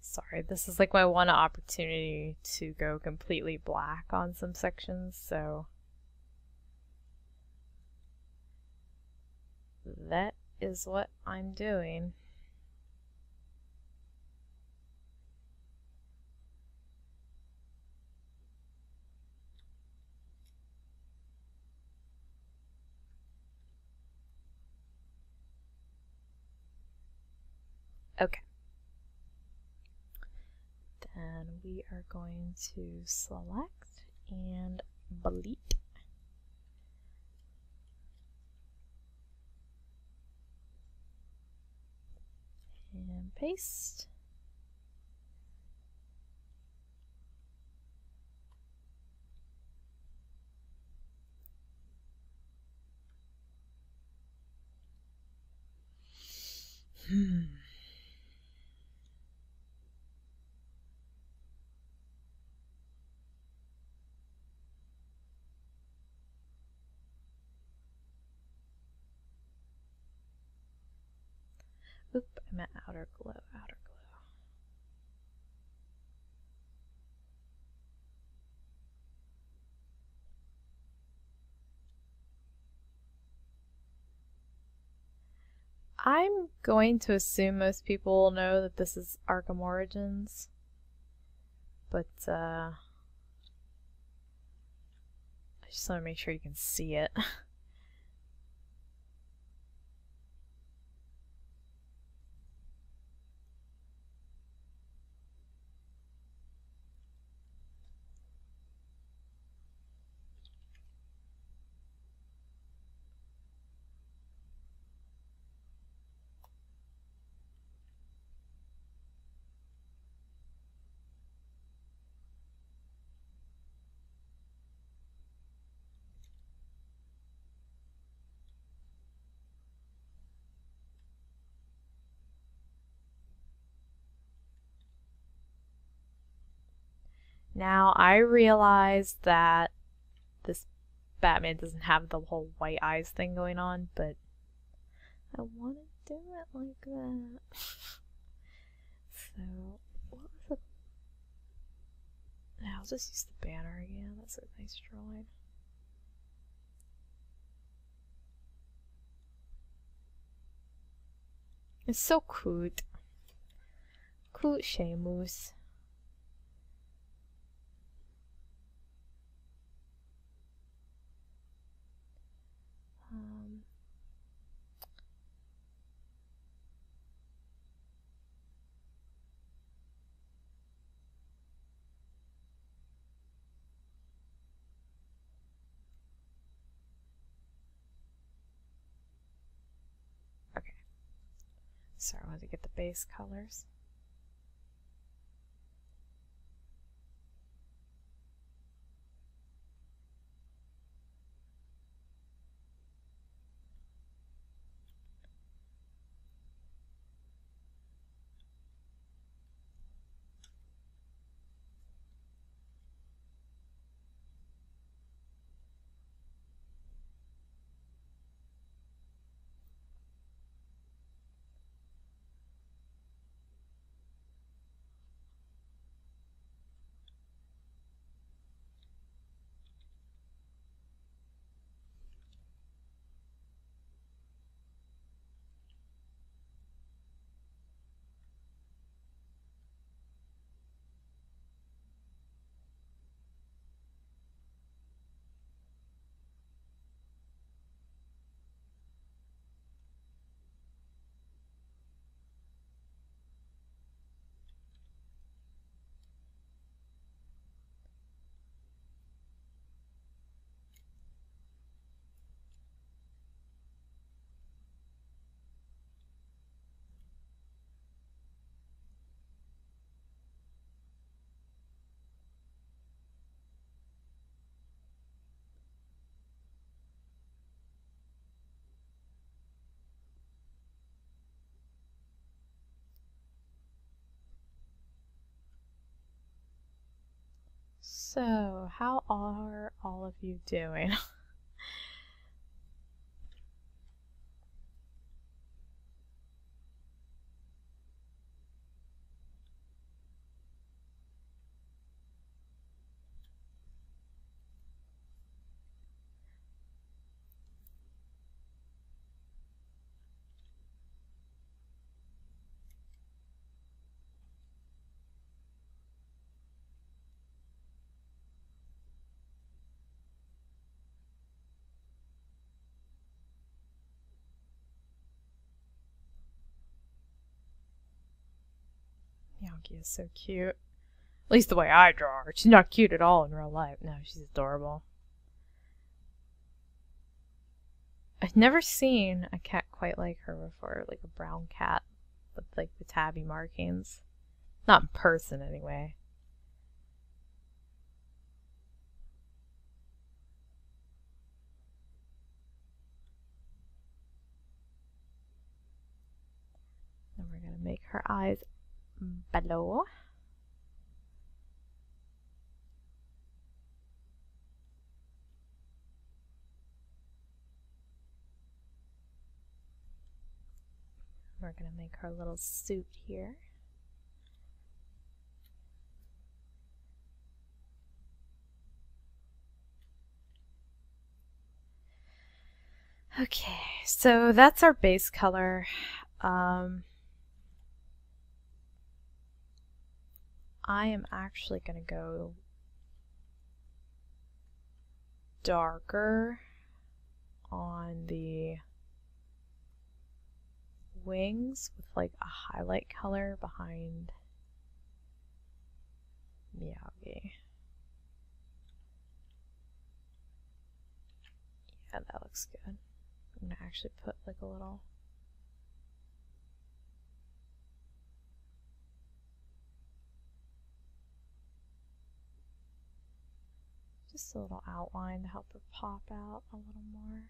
Sorry, this is like my one opportunity to go completely black on some sections, so that is what I'm doing. Okay. Then we are going to select and bleep. And paste. Oop, I meant outer glow, outer glow. I'm going to assume most people know that this is Arkham Origins, but I just want to make sure you can see it. Now I realize that this Batman doesn't have the whole white eyes thing going on, but I want to do it like that. So, what was the... I'll just use the banner again. That's a nice drawing. It's so cute. Cute Shamus. Okay. Sorry, I wanted to get the base colors. So, how are all of you doing? Yankee is so cute. At least the way I draw her. She's not cute at all in real life. No, she's adorable. I've never seen a cat quite like her before, like a brown cat with like the tabby markings. Not in person anyway. And we're gonna make her eyes below. We're gonna make her little suit here. Okay, so that's our base color. I am actually going to go darker on the wings with like a highlight color behind Miyagi. Yeah, that looks good. I'm going to actually put like a little just a little outline to help her pop out a little more.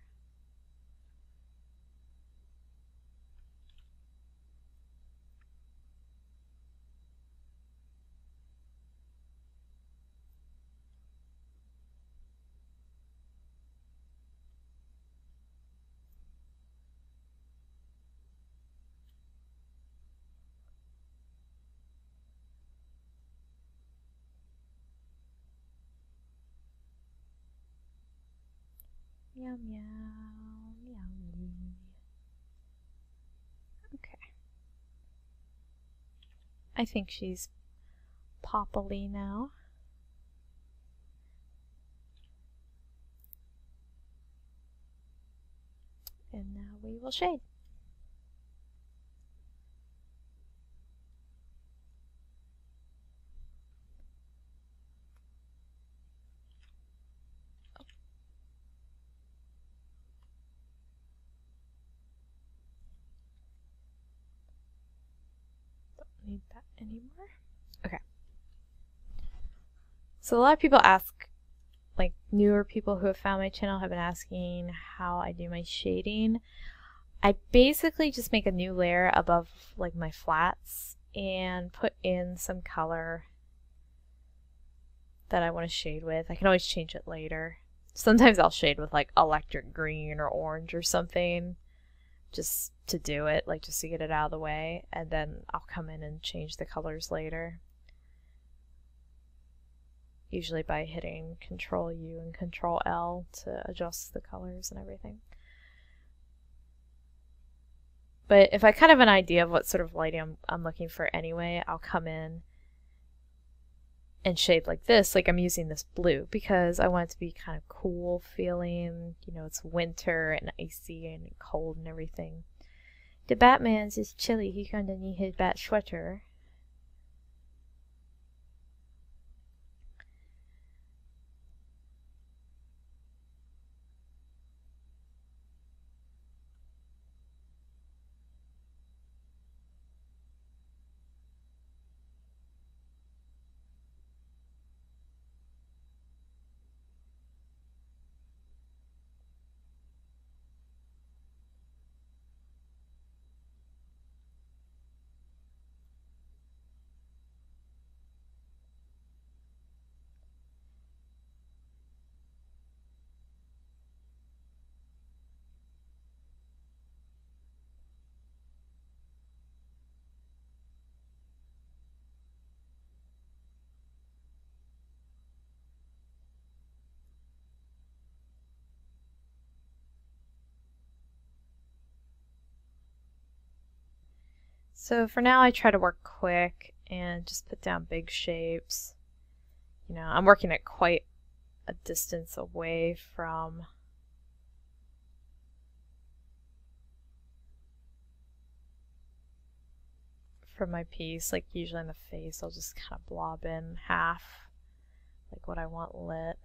Meow meow, meow. Okay. I think she's poppily now. And now we will shade. need that anymore. Okay. So a lot of people ask, like newer people who have found my channel have been asking how I do my shading. I basically just make a new layer above like my flats and put in some color that I want to shade with. I can always change it later. Sometimes I'll shade with like electric green or orange or something just to do it, like just to get it out of the way, and then I'll come in and change the colors later. Usually by hitting Control U and Control L to adjust the colors and everything. But if I kind of have an idea of what sort of lighting I'm looking for anyway, I'll come in and shade like this, like I'm using this blue because I want it to be kind of cool feeling. You know, it's winter and icy and cold and everything. The Batman's is chilly. He kind of need his bat sweater. So for now I try to work quick and just put down big shapes. You know, I'm working at quite a distance away from my piece. Like usually in the face I'll just kind of blob in half like what I want lit.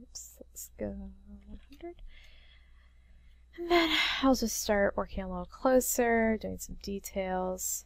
Oops, let's go 100. And then I'll just start working a little closer, doing some details.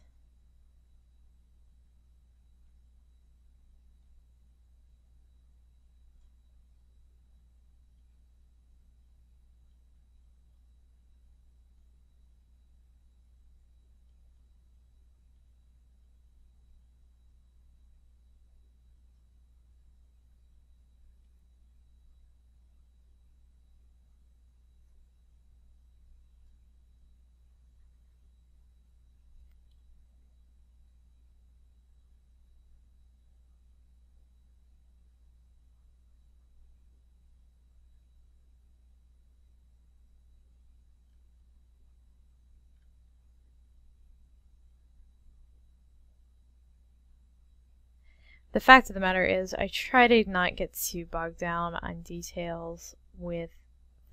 The fact of the matter is I try to not get too bogged down on details with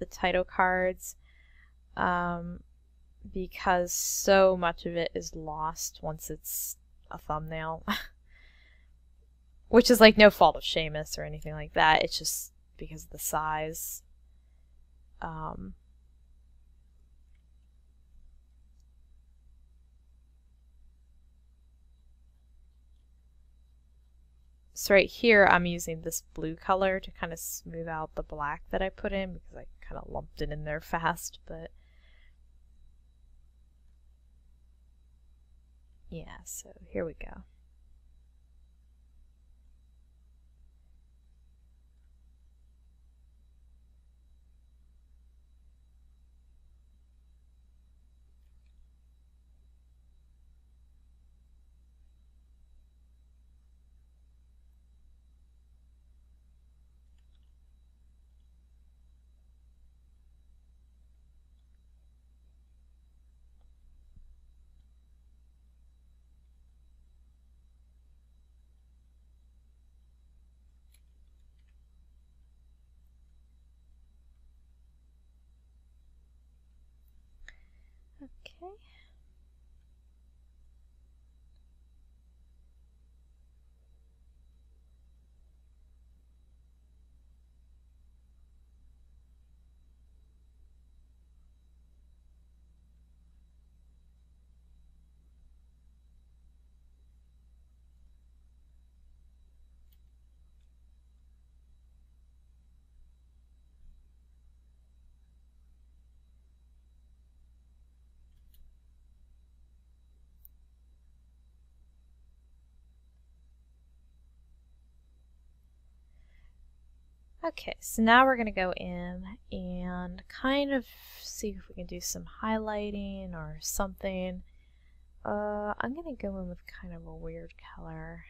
the title cards because so much of it is lost once it's a thumbnail. Which is like no fault of Seamus or anything like that. It's just because of the size. So right here I'm using this blue color to kind of smooth out the black that I put in because I kind of lumped it in there fast, but yeah, so here we go. Okay, so now we're going to go in and kind of see if we can do some highlighting or something. I'm going to go in with kind of a weird color.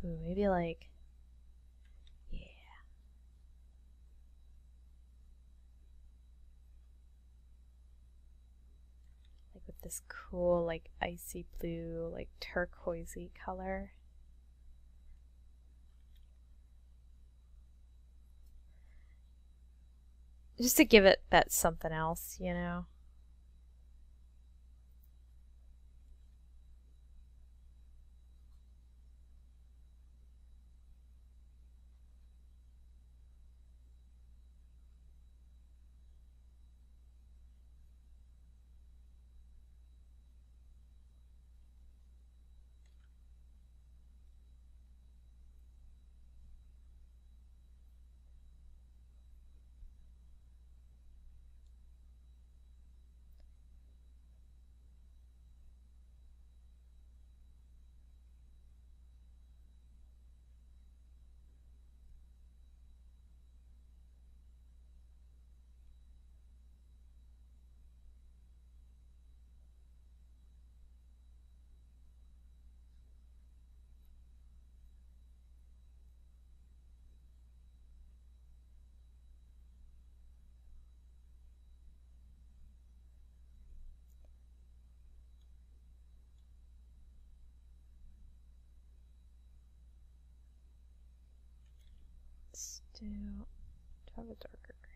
Ooh, maybe like, yeah. Like with this cool, like icy blue, like turquoisey color. Just to give it that something else, you know? Let's do have a darker green.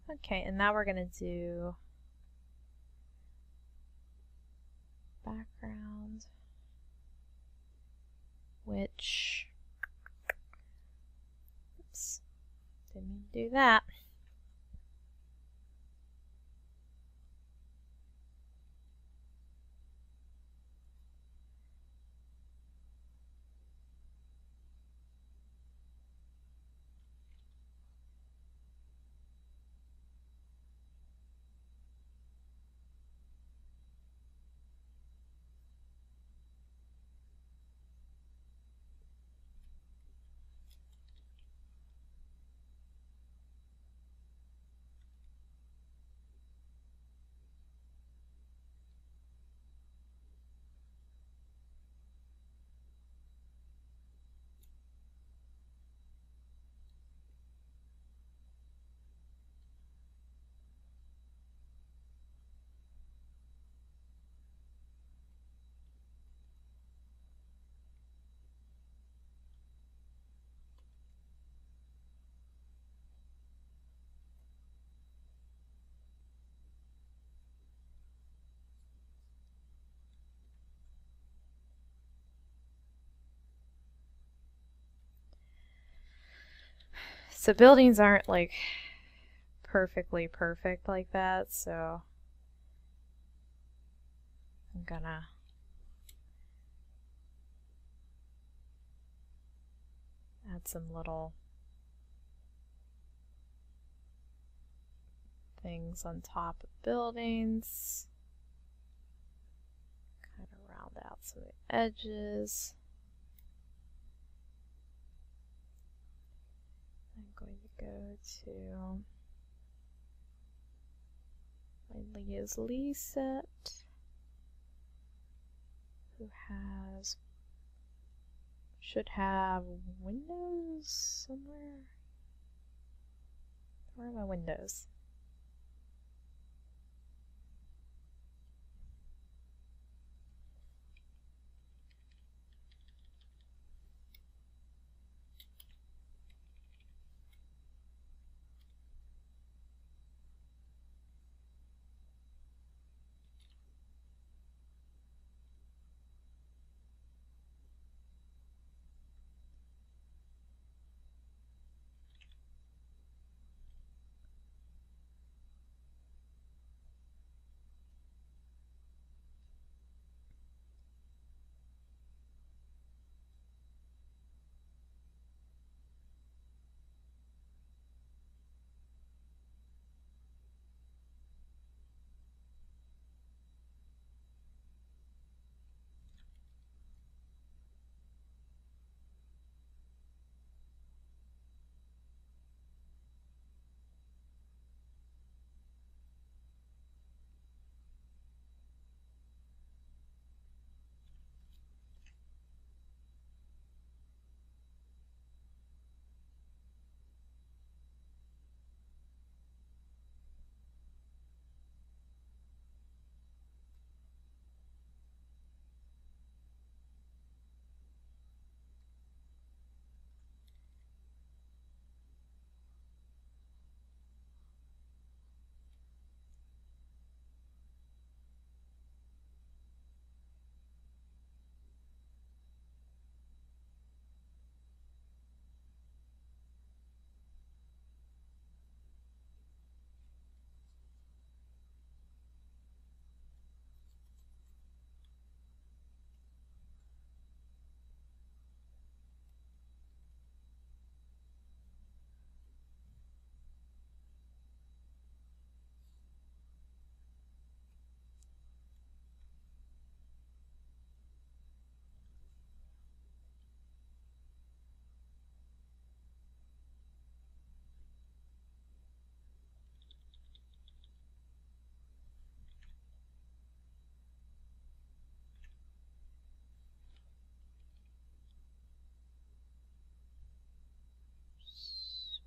Okay, and now we're going to do background, which, oops, didn't mean to do that. So buildings aren't like perfectly perfect like that, so I'm gonna add some little things on top of buildings, kind of round out some edges. I'm going to go to my Leah's Lee set, who should have windows somewhere. Where are my windows?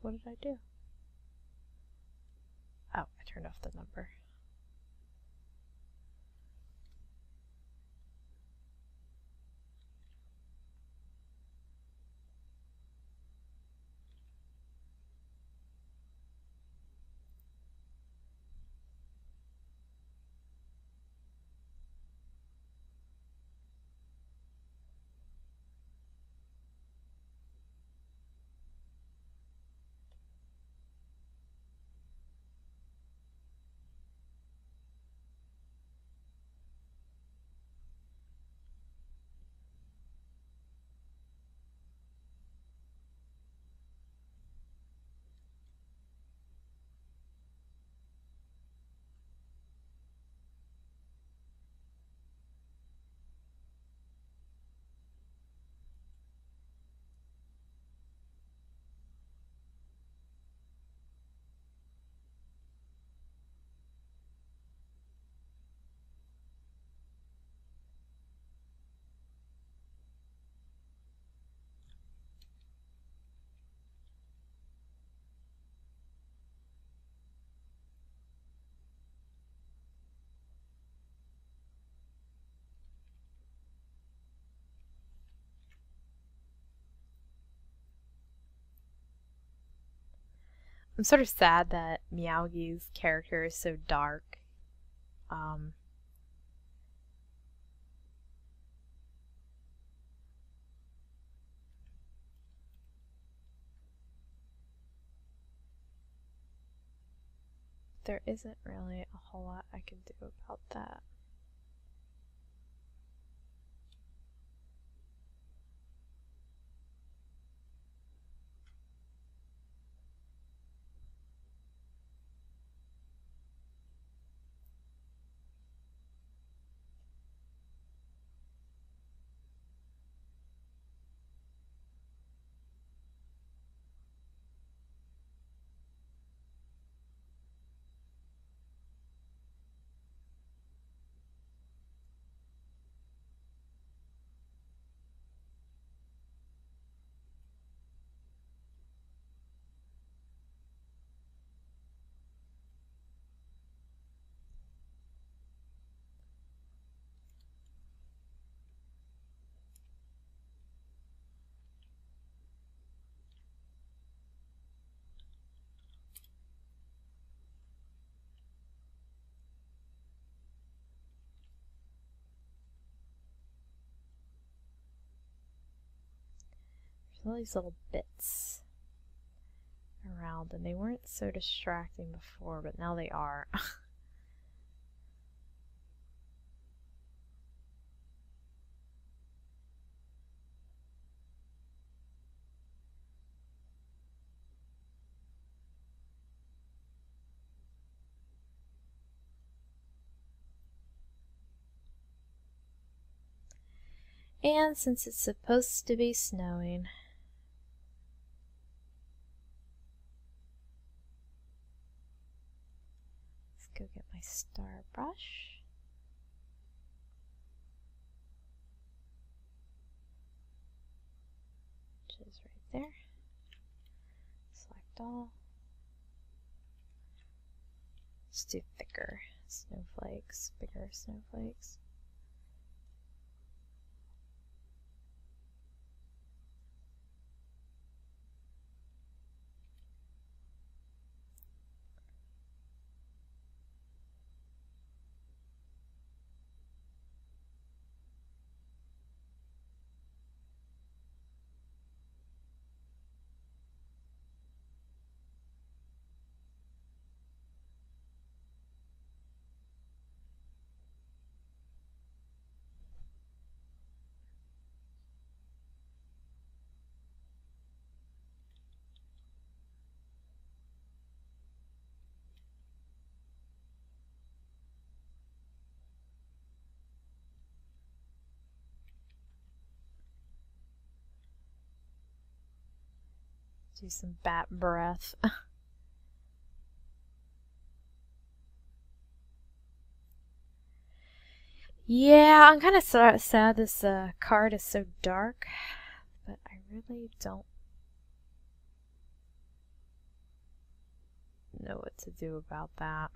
What did I do? Oh, I turned off the number. I'm sort of sad that Meowgi's character is so dark. There isn't really a whole lot I can do about that. all these little bits around, and they weren't so distracting before, but now they are. And since it's supposed to be snowing, let's go get my star brush. Which is right there. Select all. Let's do thicker snowflakes, bigger snowflakes. Do some bat breath. Yeah, I'm kind of sad this card is so dark, but I really don't know what to do about that.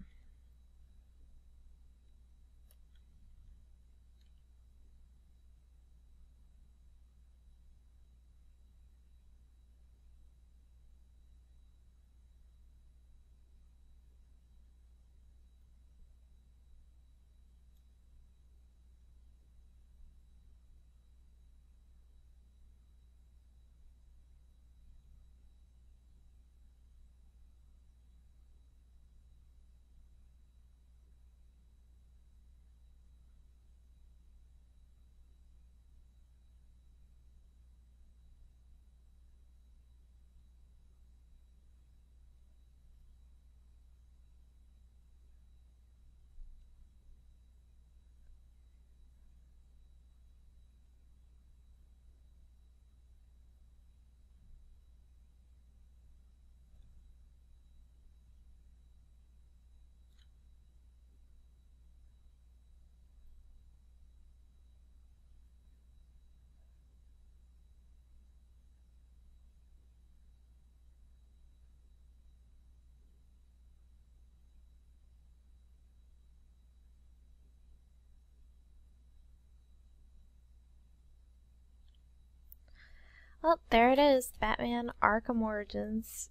Well, there it is, Batman Arkham Origins.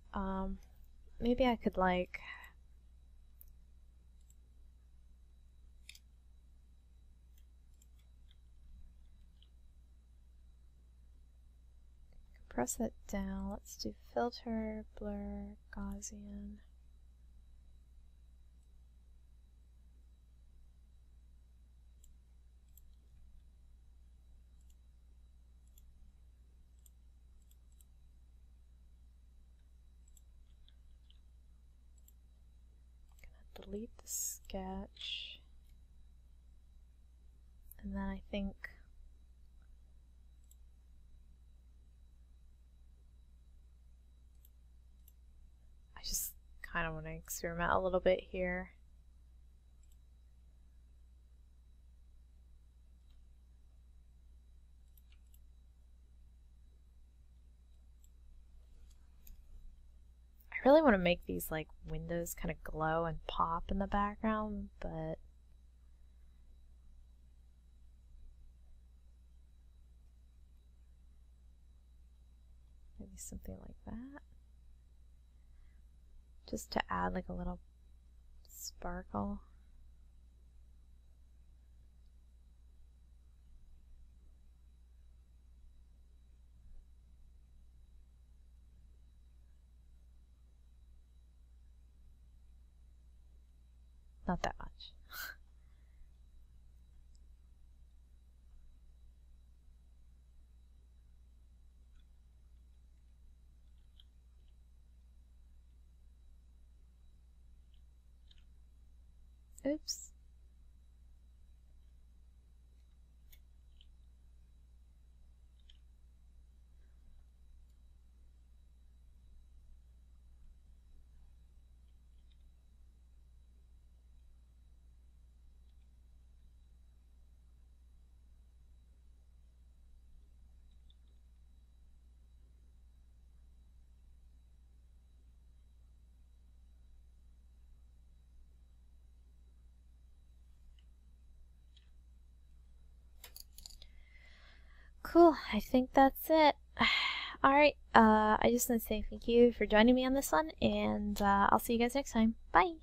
Maybe I could like press that down. Let's do filter, blur, Gaussian. Delete the sketch, and then I think I just kind of want to experiment a little bit here. I really want to make these like windows kind of glow and pop in the background, but maybe something like that. Just to add like a little sparkle. not that much. Oops. Cool, I think that's it. Alright, I just want to say thank you for joining me on this one, and I'll see you guys next time. Bye!